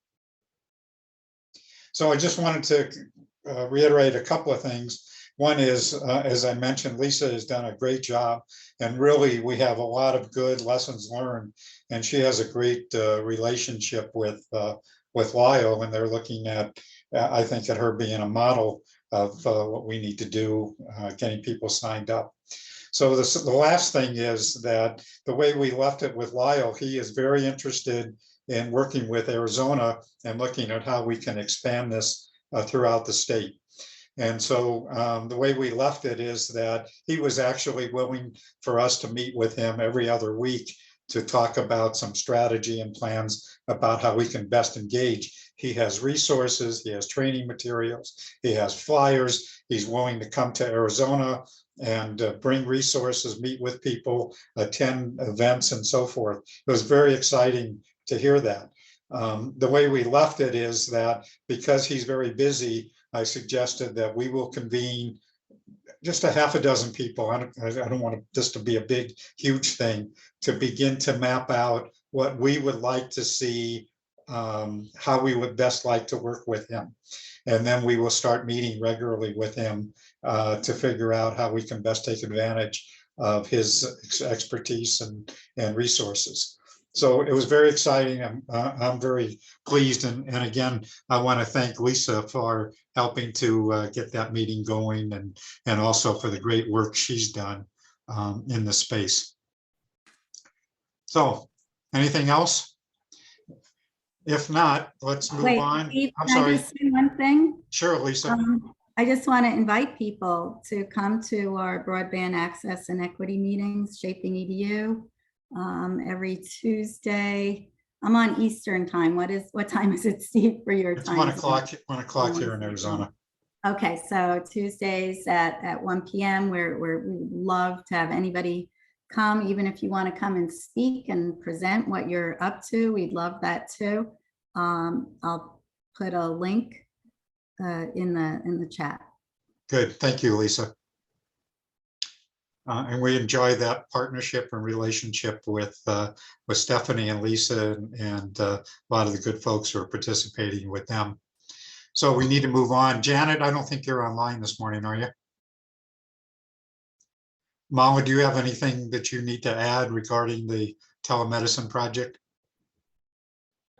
So I just wanted to reiterate a couple of things. One is, as I mentioned, Lisa has done a great job, and really we have a lot of good lessons learned, and she has a great relationship with Lyle, and they're looking at, I think, at her being a model of what we need to do, getting people signed up. So the last thing is that the way we left it with Lyle, he is very interested in working with Arizona and looking at how we can expand this throughout the state. And so the way we left it is that he was actually willing for us to meet with him every other week to talk about some strategy and plans about how we can best engage. He has resources, he has training materials, he has flyers, he's willing to come to Arizona and bring resources, meet with people, attend events and so forth. It was very exciting to hear that. The way we left it is that because he's very busy, I suggested that we will convene just a half a dozen people. I don't want this to be a big, huge thing, to begin to map out what we would like to see, how we would best like to work with him. And then we will start meeting regularly with him to figure out how we can best take advantage of his expertise and resources. So it was very exciting. I'm very pleased. And again, I want to thank Lisa for helping to get that meeting going and also for the great work she's done in the space. So anything else? If not, let's move on. Steve, I'm can I sorry. just say one thing? Sure, Lisa. I just want to invite people to come to our broadband access and equity meetings, Shaping EDU, every Tuesday. I'm on Eastern time. What time is it, Steve, for your It's time? 1 o'clock, 1 o'clock here in Arizona. Okay, so Tuesdays at 1 p.m. we love to have anybody come, even if you want to come and speak and present what you're up to. We'd love that too. I'll put a link in the chat. Good, thank you, Lisa. And we enjoy that partnership and relationship with Stephanie and Lisa and a lot of the good folks who are participating with them. So we need to move on. Janet, I don't think you're online this morning, are you? Mama, do you have anything that you need to add regarding the telemedicine project?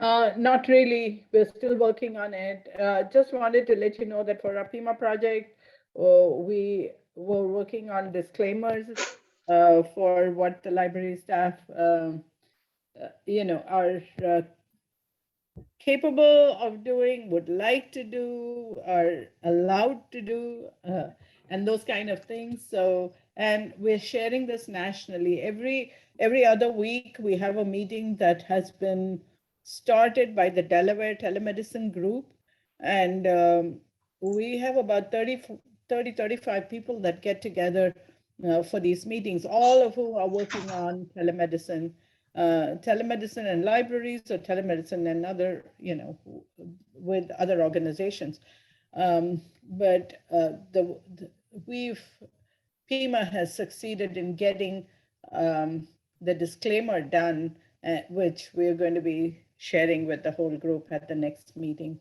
Not really. We're still working on it. Just wanted to let you know that for our PIMA project, we were working on disclaimers for what the library staff, are capable of doing, would like to do, are allowed to do, and those kind of things. So, and we're sharing this nationally. Every other week, we have a meeting that has been started by the Delaware Telemedicine Group. And we have about 35 people that get together for these meetings, all of who are working on telemedicine and libraries, or telemedicine and other, with other organizations. But PIMA has succeeded in getting the disclaimer done, which we're going to be sharing with the whole group at the next meeting,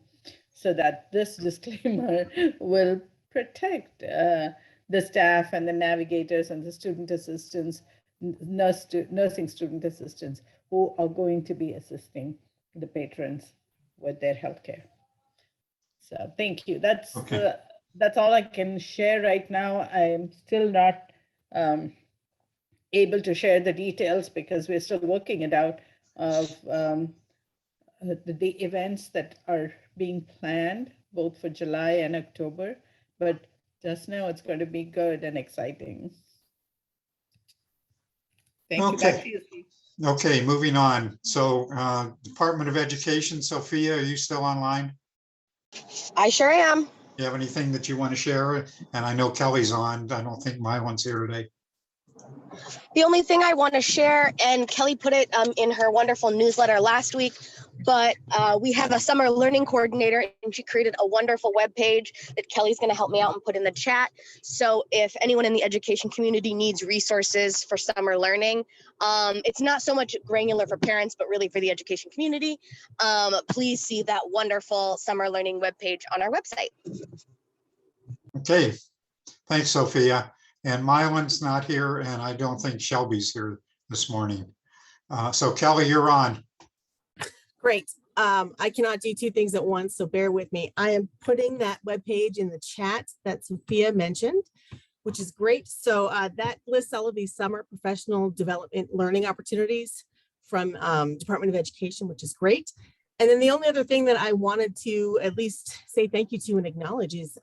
so that this disclaimer will protect the staff and the navigators and the student assistants, nursing student assistants who are going to be assisting the patrons with their healthcare. So thank you. That's all I can share right now. I'm still not able to share the details because we're still working it out of the events that are being planned both for July and October, but just now it's going to be good and exciting. Thank you. Back to you, Steve. Okay, moving on. So Department of Education, Sophia, are you still online? I sure am. You have anything that you want to share? And I know Kelly's on. I don't think my one's here today. The only thing I want to share, and Kelly put it in her wonderful newsletter last week, but we have a summer learning coordinator, and she created a wonderful webpage that Kelly's going to help me out and put in the chat. So if anyone in the education community needs resources for summer learning, it's not so much granular for parents, but really for the education community. Please see that wonderful summer learning webpage on our website. Okay, thanks, Sophia. And Mylan's not here, and I don't think Shelby's here this morning. So Kelly, you're on. Great. I cannot do two things at once, so bear with me. I am putting that webpage in the chat that Sophia mentioned, which is great. So that lists all of these summer professional development learning opportunities from Department of Education, which is great. And then the only other thing that I wanted to at least say thank you to and acknowledge is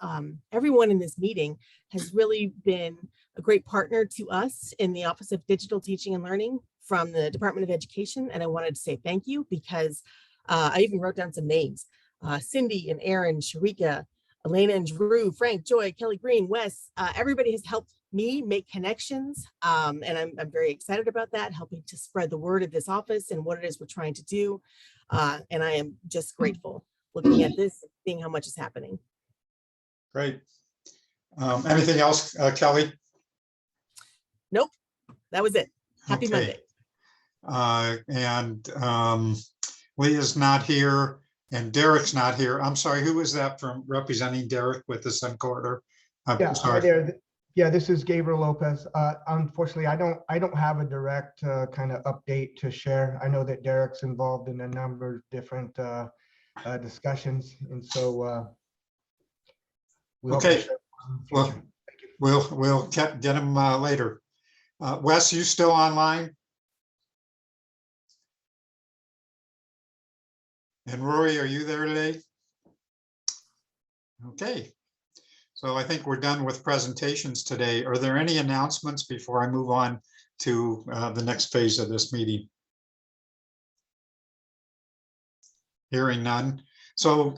everyone in this meeting has really been a great partner to us in the Office of Digital Teaching and Learning from the Department of Education. And I wanted to say thank you because I even wrote down some names. Cindy and Aaron, Sharika, Elena and Drew, Frank, Joy, Kelly Green, Wes, everybody has helped me make connections. And I'm very excited about that, helping to spread the word of this office and what it is we're trying to do. And I am just grateful looking at this, seeing how much is happening. Great. Anything else, Kelly? Nope, that was it. Happy Monday. And Leah's not here and Derek's not here. I'm sorry, who was that from representing Derek with the Sun Corridor? Yeah, sorry. hi there. Yeah, this is Gabriel Lopez. Unfortunately, I don't have a direct kind of update to share. I know that Derek's involved in a number of different discussions, and so we hope to Okay. share more in the future. We'll get him later. Wes, you still online? And Rory, are you there today? Okay. So I think we're done with presentations today. Are there any announcements before I move on to the next phase of this meeting? Hearing none. So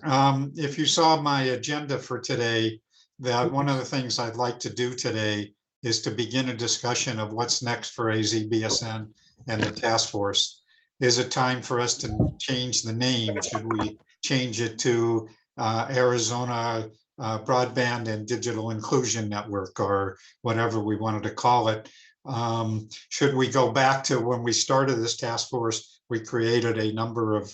if you saw my agenda for today, that one of the things I'd like to do today is to begin a discussion of what's next for AZBSN and the task force. Is it time for us to change the name? Should we change it to Arizona Broadband and Digital Inclusion Network, or whatever we wanted to call it? Should we go back to when we started this task force? We created a number of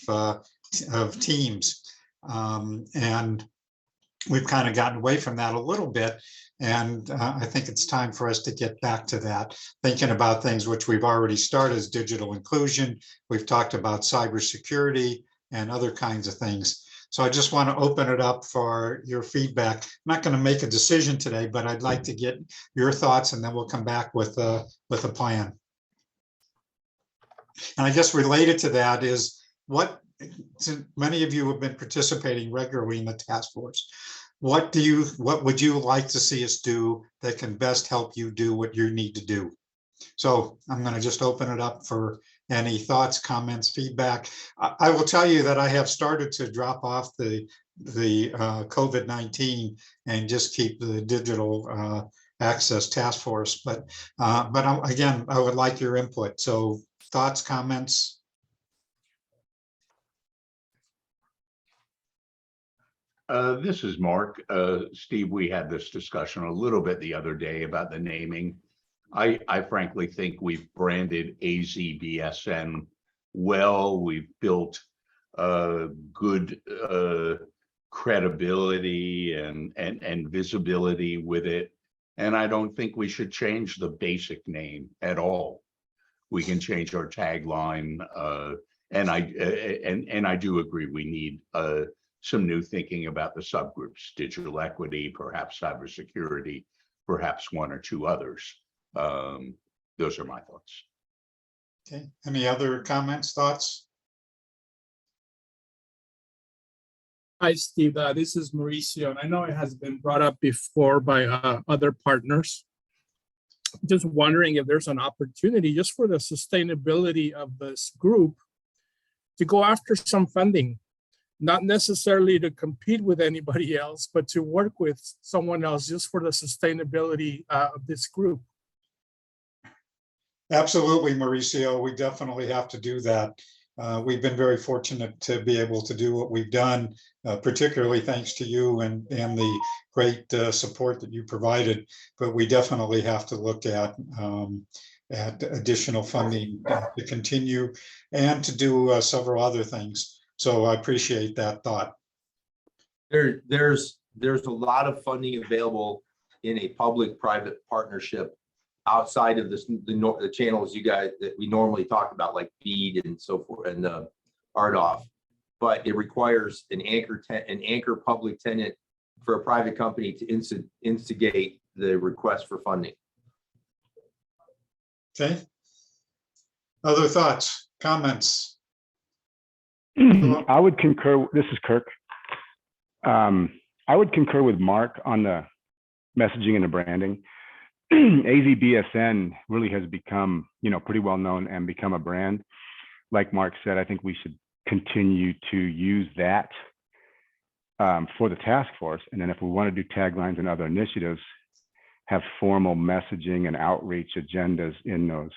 teams, and we've kind of gotten away from that a little bit. And I think it's time for us to get back to that, thinking about things which we've already started as digital inclusion. We've talked about cybersecurity and other kinds of things. So I just want to open it up for your feedback. I'm not going to make a decision today, but I'd like to get your thoughts, and then we'll come back with a plan. And I guess related to that is many of you have been participating regularly in the task force. What would you like to see us do that can best help you do what you need to do? So I'm going to just open it up for any thoughts, comments, feedback. I will tell you that I have started to drop off the COVID-19 and just keep the digital access task force. But again, I would like your input. So thoughts, comments? This is Mark. Steve, we had this discussion a little bit the other day about the naming. I frankly think we've branded AZBSN well. We've built good credibility and visibility with it. And I don't think we should change the basic name at all. We can change our tagline. And I do agree we need some new thinking about the subgroups, digital equity, perhaps cybersecurity, perhaps one or two others. Those are my thoughts. Okay, any other comments, thoughts? Hi, Steve. This is Mauricio, and I know it has been brought up before by other partners. Just wondering if there's an opportunity just for the sustainability of this group to go after some funding, not necessarily to compete with anybody else, but to work with someone else just for the sustainability of this group. Absolutely, Mauricio. We definitely have to do that. We've been very fortunate to be able to do what we've done, particularly thanks to you and the great support that you provided. But we definitely have to look at additional funding to continue and to do several other things. So I appreciate that thought. There's a lot of funding available in a public-private partnership outside of the channels you guys that we normally talk about, like BEAD and so forth, and RDOF. But it requires an anchor public tenant for a private company to instigate the request for funding. Okay. Other thoughts, comments? I would concur. This is Kirk. I would concur with Mark on the messaging and the branding. AZBSN really has become, pretty well known and become a brand. Like Mark said, I think we should continue to use that for the task force. And then if we want to do taglines and other initiatives, have formal messaging and outreach agendas in those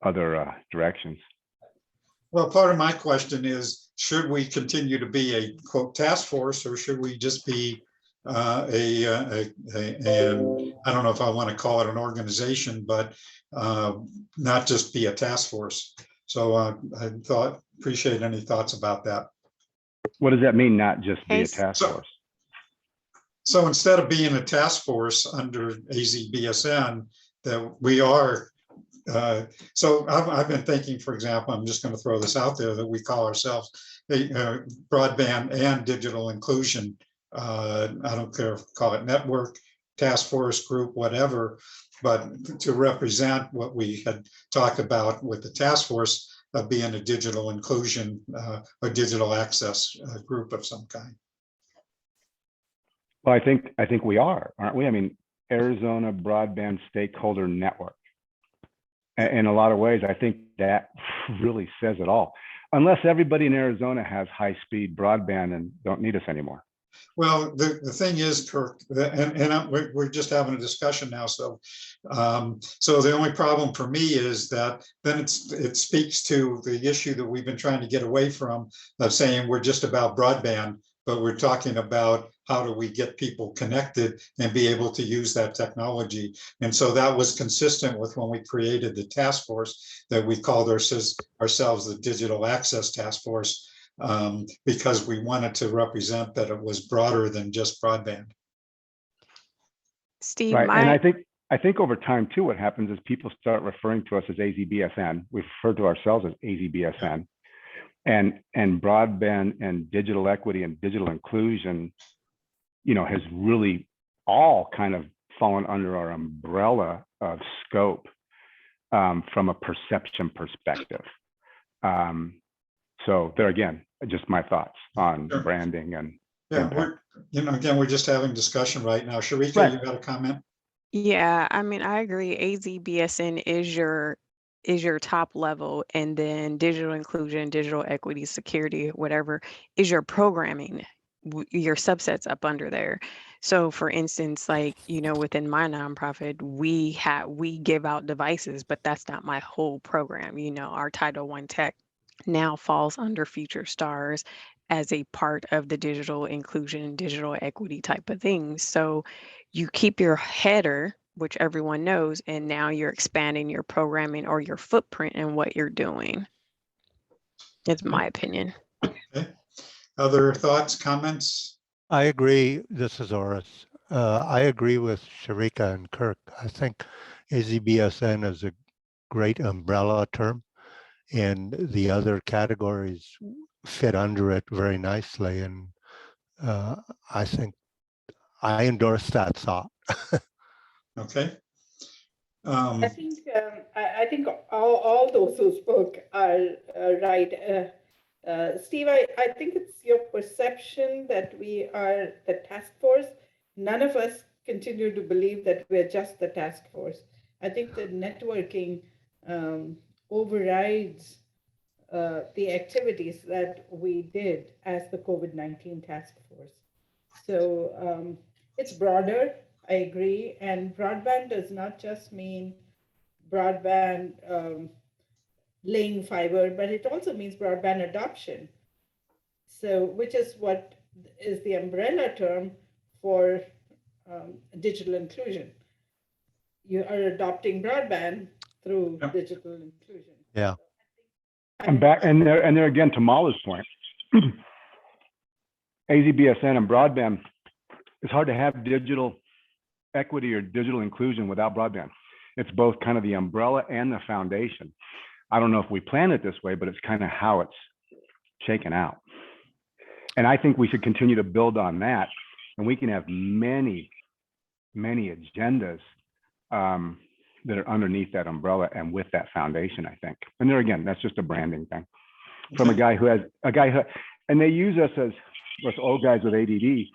other directions. Well, part of my question is, should we continue to be a quote task force, or should we just be I don't know if I want to call it an organization, but not just be a task force. So I appreciate any thoughts about that. What does that mean, not just be a task force? So instead of being a task force under AZBSN, that we are, so I've been thinking, for example, I'm just going to throw this out there, that we call ourselves a broadband and digital inclusion. I don't care if call it network, task force, group, whatever, but to represent what we had talked about with the task force of being a digital inclusion or digital access group of some kind. Well, I think we are, aren't we? I mean, Arizona Broadband Stakeholder Network. In a lot of ways, I think that really says it all. Unless everybody in Arizona has high-speed broadband and don't need us anymore. Well, the thing is, Kirk, we're just having a discussion now. So, so the only problem for me is that then it speaks to the issue that we've been trying to get away from, of saying we're just about broadband, but we're talking about how do we get people connected and be able to use that technology. And so that was consistent with when we created the task force that we called ourselves the Digital Access Task Force, because we wanted to represent that it was broader than just broadband. Steve, Right, and I think over time too, what happens is people start referring to us as AZBSN. We refer to ourselves as AZBSN, and broadband and digital equity and digital inclusion, you know, has really all kind of fallen under our umbrella of scope from a perception perspective. So there again, just my thoughts on Sure. branding and Yeah, impact. we're just having discussion right now. Sharika, Right. you got a comment? Yeah, I mean, I agree. AZBSN is your top level, and then digital inclusion, digital equity, security, whatever is your programming, your subsets up under there. So for instance, like, you know, within my nonprofit, we give out devices, but that's not my whole program. You know, our Title I Tech now falls under Future Stars as a part of the digital inclusion, digital equity type of things. So you keep your header, which everyone knows, and now you're expanding your programming or your footprint in what you're doing. It's my opinion. Okay. Other thoughts, comments? I agree. This is Oris. I agree with Sharika and Kirk. I think AZBSN is a great umbrella term, and the other categories fit under it very nicely. And I think I endorse that thought. Okay. I think all those who spoke are right. Steve, I think it's your perception that we are the task force. None of us continue to believe that we're just the task force. I think the networking overrides the activities that we did as the COVID-19 task force. So it's broader, I agree. And broadband does not just mean broadband laying fiber, but it also means broadband adoption. So, which is what is the umbrella term for digital inclusion. You are adopting broadband through digital inclusion. Yeah. I'm back, and there again, to Mala's point, AZBSN and broadband, it's hard to have digital equity or digital inclusion without broadband. It's both kind of the umbrella and the foundation. I don't know if we planned it this way, but it's kind of how it's shaken out. And I think we should continue to build on that. And we can have many, many agendas that are underneath that umbrella and with that foundation, I think. And there again, that's just a branding thing from a guy who, and they use us as old guys with ADD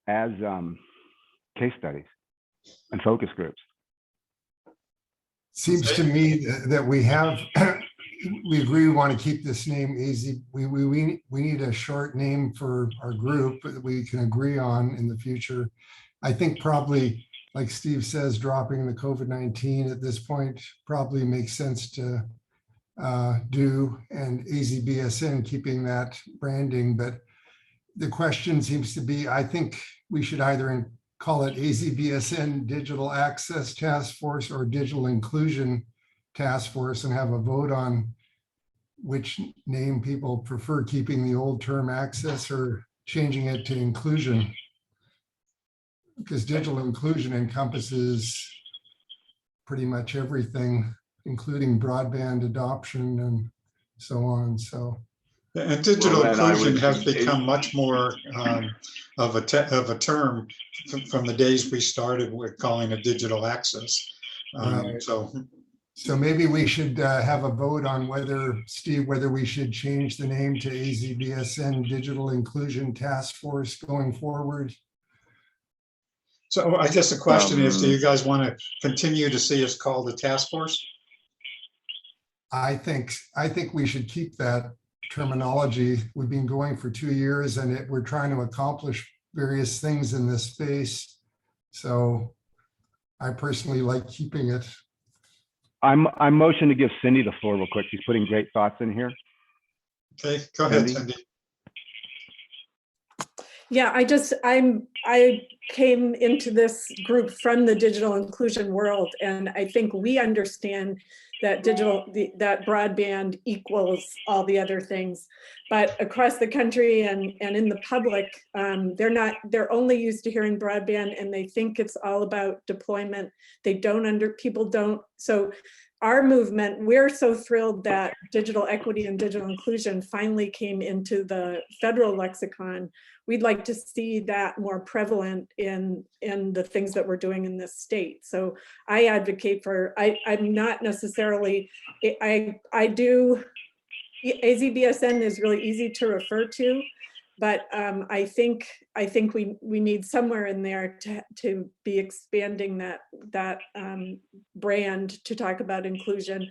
as case studies and focus groups. Seems to me that we agree we want to keep this name easy. We need a short name for our group that we can agree on in the future. I think probably, like Steve says, dropping the COVID-19 at this point probably makes sense to do, and AZBSN keeping that branding. But the question seems to be, I think we should either call it AZBSN Digital Access Task Force or Digital Inclusion Task Force and have a vote on which name people prefer, keeping the old term access or changing it to inclusion. Because digital inclusion encompasses pretty much everything, including broadband adoption and so on. So, and digital inclusion has become much more of a term from the days we started with calling it digital access. So maybe we should have a vote on whether, Steve, whether we should change the name to AZBSN Digital Inclusion Task Force going forward. So I guess the question is, do you guys want to continue to see us called the task force? I think we should keep that terminology. We've been going for 2 years and we're trying to accomplish various things in this space. So I personally like keeping it. I'm motion to give Cindy the floor real quick. She's putting great thoughts in here. Okay, go ahead, Cindy? Cindy. Yeah, I came into this group from the digital inclusion world, and I think we understand that that broadband equals all the other things. But across the country and in the public, they're only used to hearing broadband, and they think it's all about deployment. People don't. So our movement, we're so thrilled that digital equity and digital inclusion finally came into the federal lexicon. We'd like to see that more prevalent in the things that we're doing in this state. So I advocate for, I'm not necessarily, I do, AZBSN is really easy to refer to, but I think we need somewhere in there to be expanding that brand to talk about inclusion.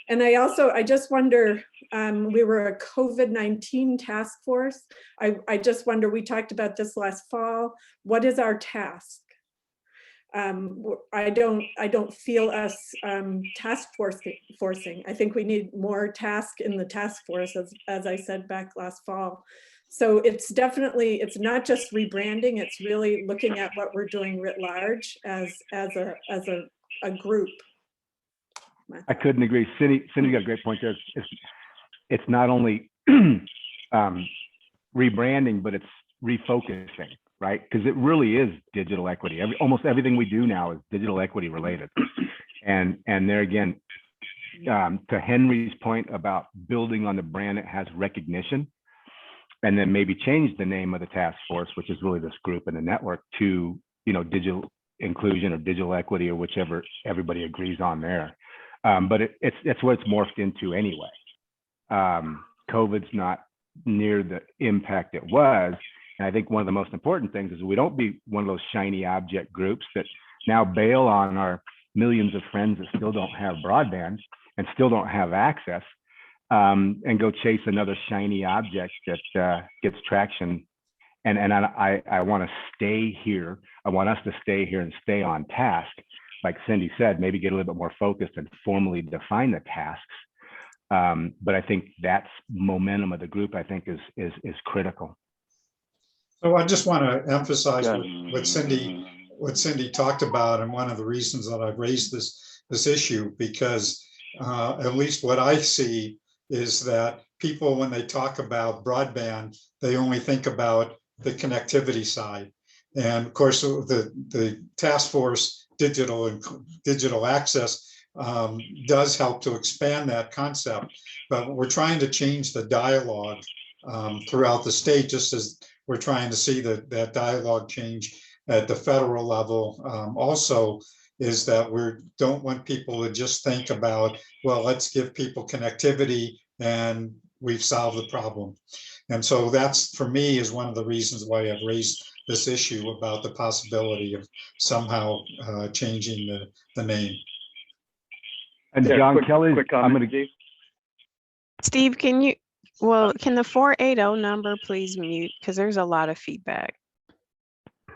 And I just wonder, we were a COVID-19 task force. I just wonder, we talked about this last fall. What is our task? I don't feel us task forcing. I think we need more task in the task force, as I said back last fall. So it's not just rebranding, it's really looking at what we're doing writ large as a group. I couldn't agree. Cindy got a great point there. It's not only rebranding, but it's refocusing, right? Because it really is digital equity. Almost everything we do now is digital equity related. And there again, to Henry's point about building on the brand that has recognition, and then maybe change the name of the task force, which is really this group and the network, to digital inclusion or digital equity or whichever everybody agrees on there. But it's what it's morphed into anyway. COVID's not near the impact it was. And I think one of the most important things is we don't be one of those shiny object groups that now bail on our millions of friends that still don't have broadband and still don't have access, and go chase another shiny object that gets traction. And I want to stay here. I want us to stay here and stay on task. Like Cindy said, maybe get a little bit more focused and formally define the tasks. But I think that's momentum of the group, I think is critical. So I just want to emphasize what Cindy talked about, and one of the reasons that I've raised this issue, because at least what I see is that people, when they talk about broadband, they only think about the connectivity side. And of course, the task force digital access does help to expand that concept, but we're trying to change the dialogue throughout the state, just as we're trying to see that dialogue change at the federal level. Also, is that we don't want people to just think about, well, let's give people connectivity and we've solved the problem. And so that's, for me, is one of the reasons why I've raised this issue about the possibility of somehow changing the name. And John Kelly, I'm going to. Steve, can the 480 number please mute? Because there's a lot of feedback.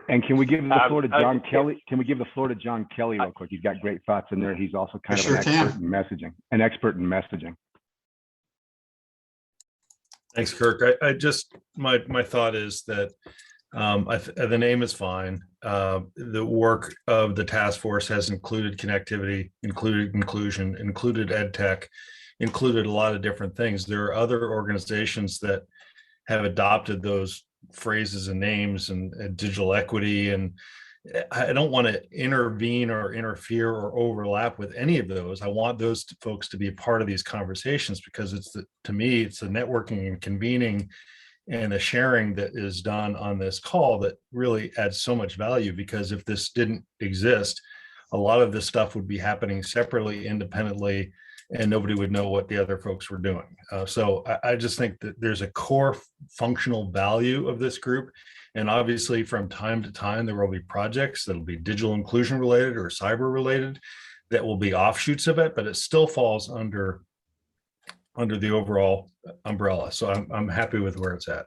And can we give the floor to John Kelly? Can we give the floor to John Kelly real quick? He's got great thoughts in there. He's also kind of an expert in messaging. Thanks, Kirk. I just, my thought is that the name is fine. The work of the task force has included connectivity, included inclusion, included ed tech, included a lot of different things. There are other organizations that have adopted those phrases and names and digital equity, and I don't want to intervene or interfere or overlap with any of those. I want those folks to be a part of these conversations, because to me, it's the networking and convening and the sharing that is done on this call that really adds so much value. Because if this didn't exist, a lot of this stuff would be happening separately, independently, and nobody would know what the other folks were doing. So I just think that there's a core functional value of this group. And obviously from time to time, there will be projects that'll be digital inclusion related or cyber related that will be offshoots of it, but it still falls under the overall umbrella. So I'm happy with where it's at.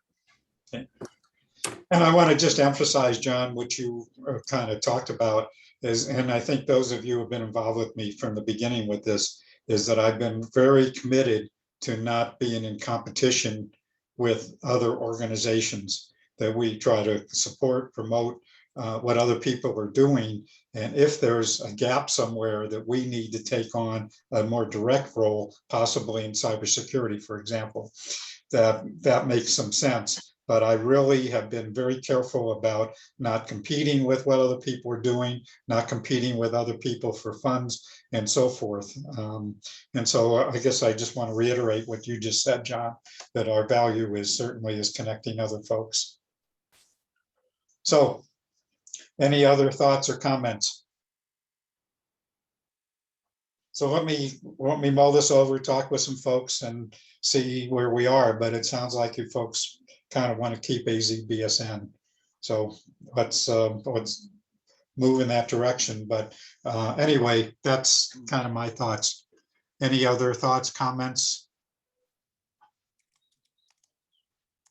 And I want to just emphasize, John, what you kind of talked about is, and I think those of you who have been involved with me from the beginning with this, is that I've been very committed to not being in competition with other organizations, that we try to support, promote what other people are doing. And if there's a gap somewhere that we need to take on a more direct role, possibly in cybersecurity, for example, that makes some sense. But I really have been very careful about not competing with what other people are doing, not competing with other people for funds and so forth. And so I guess I just want to reiterate what you just said, John, that our value is certainly connecting other folks. So any other thoughts or comments? So let me mull this over, talk with some folks and see where we are, but it sounds like you folks kind of want to keep AZBSN. So let's move in that direction. But anyway, that's kind of my thoughts. Any other thoughts, comments?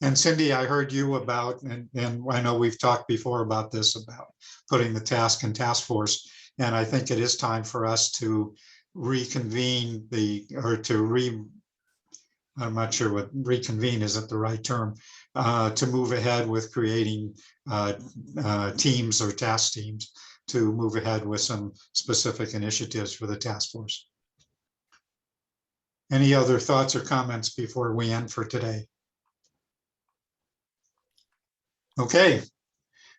And Cindy, I heard you about, and I know we've talked before about this, about putting the task in task force. And I think it is time for us to reconvene I'm not sure what reconvene isn't the right term, to move ahead with creating teams or task teams to move ahead with some specific initiatives for the task force. Any other thoughts or comments before we end for today? Okay.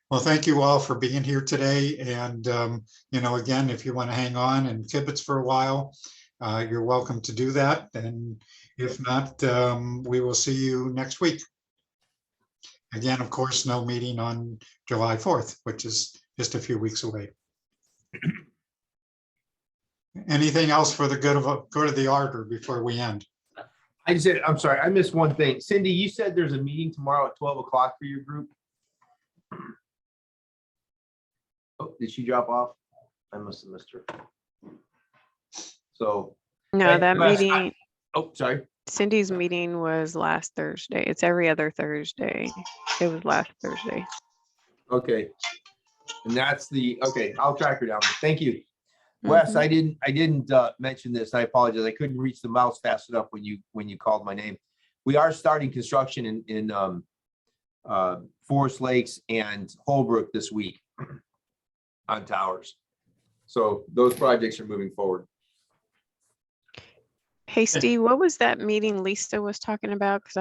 Well, thank you all for being here today. And, you know, again, if you want to hang on and kibitz for a while, you're welcome to do that. And if not, we will see you next week. Again, of course, no meeting on July 4th, which is just a few weeks away. Anything else for the good of the order before we end? I'm sorry, I missed one thing. Cindy, you said there's a meeting tomorrow at 12 o'clock for your group. Oh, did she drop off? I must have missed her. So. No, that meeting. Oh, sorry. Cindy's meeting was last Thursday. It's every other Thursday. It was last Thursday. Okay. And that's okay, I'll track her down. Thank you. Wes, I didn't mention this. I apologize. I couldn't reach the mouse fast enough when you called my name. We are starting construction in Forest Lakes and Holbrook this week on towers. So those projects are moving forward. Hey Steve, what was that meeting Lisa was talking about? Because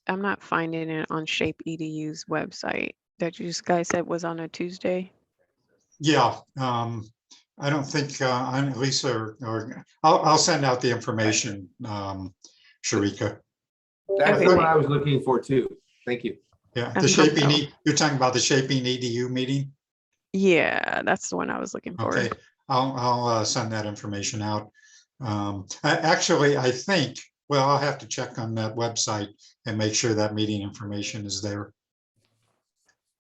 I'm not finding it on Shape EDU's website that you guys said was on a Tuesday. Yeah, I don't think I'm Lisa or I'll send out the information, Sharika. That's the one I was looking for too. Thank you. Yeah, the Shaping, you're talking about the Shaping EDU meeting? Yeah, that's the one I was looking for. Okay, I'll send that information out. Actually, I think, well, I'll have to check on that website and make sure that meeting information is there.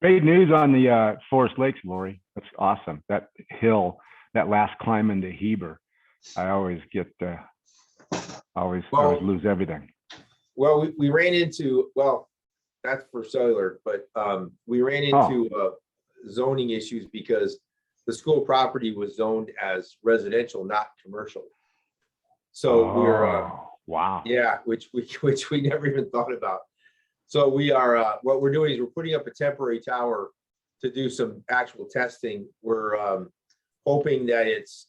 Great news on the Forest Lakes, Lori. That's awesome. That hill, that last climb into Heber, I always get, always lose everything. Well, we ran into, well, that's for cellular, but we ran into zoning issues because the school property was zoned as residential, not commercial. So we're wow. Yeah, which we never even thought about. So we are what we're doing is we're putting up a temporary tower to do some actual testing. We're hoping that it's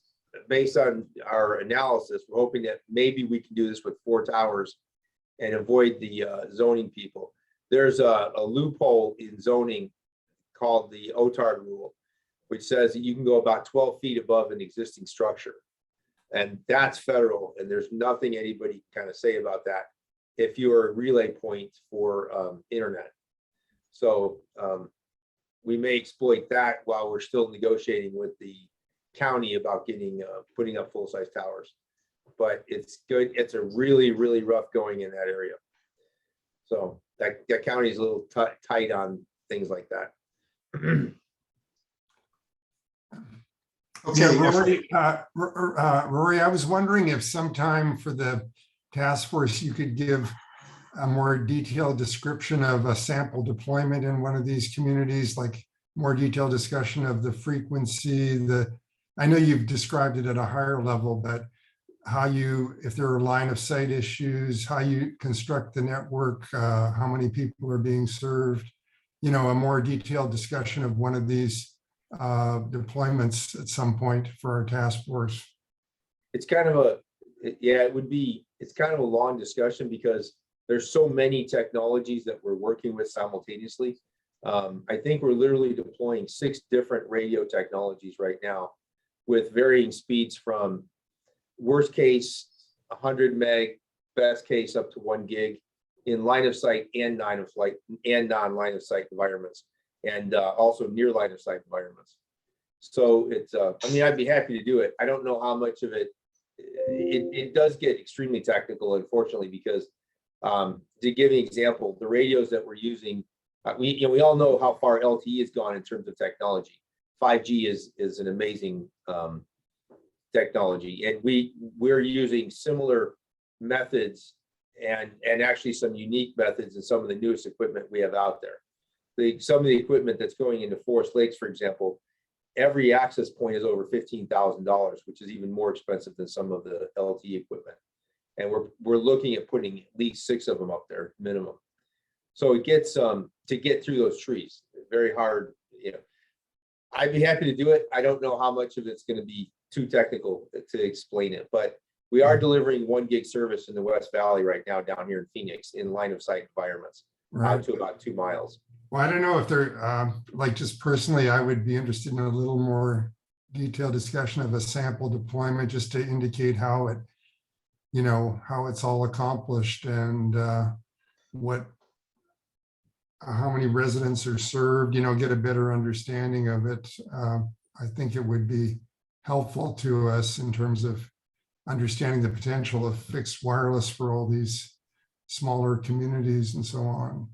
based on our analysis. We're hoping that maybe we can do this with 4 towers and avoid the zoning people. There's a loophole in zoning called the OTARD rule, which says that you can go about 12 feet above an existing structure. And that's federal, and there's nothing anybody can kind of say about that if you're a relay point for internet. So we may exploit that while we're still negotiating with the county about getting putting up full-size towers. but it's good. It's a really, really rough going in that area. So that county is a little tight on things like that. Okay, Yeah, Rory, I was wondering if sometime for the task force, you could give a more detailed description of a sample deployment in one of these communities, like more detailed discussion of the frequency, I know you've described it at a higher level, but how you, if there are line of sight issues, how you construct the network, how many people are being served, a more detailed discussion of one of these deployments at some point for our task force. It's kind of it's kind of a long discussion because there's so many technologies that we're working with simultaneously. I think we're literally deploying 6 different radio technologies right now with varying speeds from worst case 100 meg, best case up to 1 gig in line of sight and non-line of sight environments, and also near line of sight environments. So it's, I'd be happy to do it. I don't know how much of it, it does get extremely technical, unfortunately, because to give an example, the radios that we're using, we all know how far LTE has gone in terms of technology. 5G is an amazing technology, and we're using similar methods and actually some unique methods in some of the newest equipment we have out there. Some of the equipment that's going into Forest Lakes, for example, every access point is over $15,000, which is even more expensive than some of the LTE equipment. And we're looking at putting at least 6 of them up there minimum. So it gets to get through those trees, very hard. I'd be happy to do it. I don't know how much of it's going to be too technical to explain it, but we are delivering 1 gig service in the West Valley right now down here in Phoenix in line of sight environments, out to about 2 miles. Well, I don't know if they're, like, just personally, I would be interested in a little more detailed discussion of a sample deployment, just to indicate how it, how it's all accomplished and how many residents are served, get a better understanding of it. I think it would be helpful to us in terms of understanding the potential of fixed wireless for all these smaller communities and so on.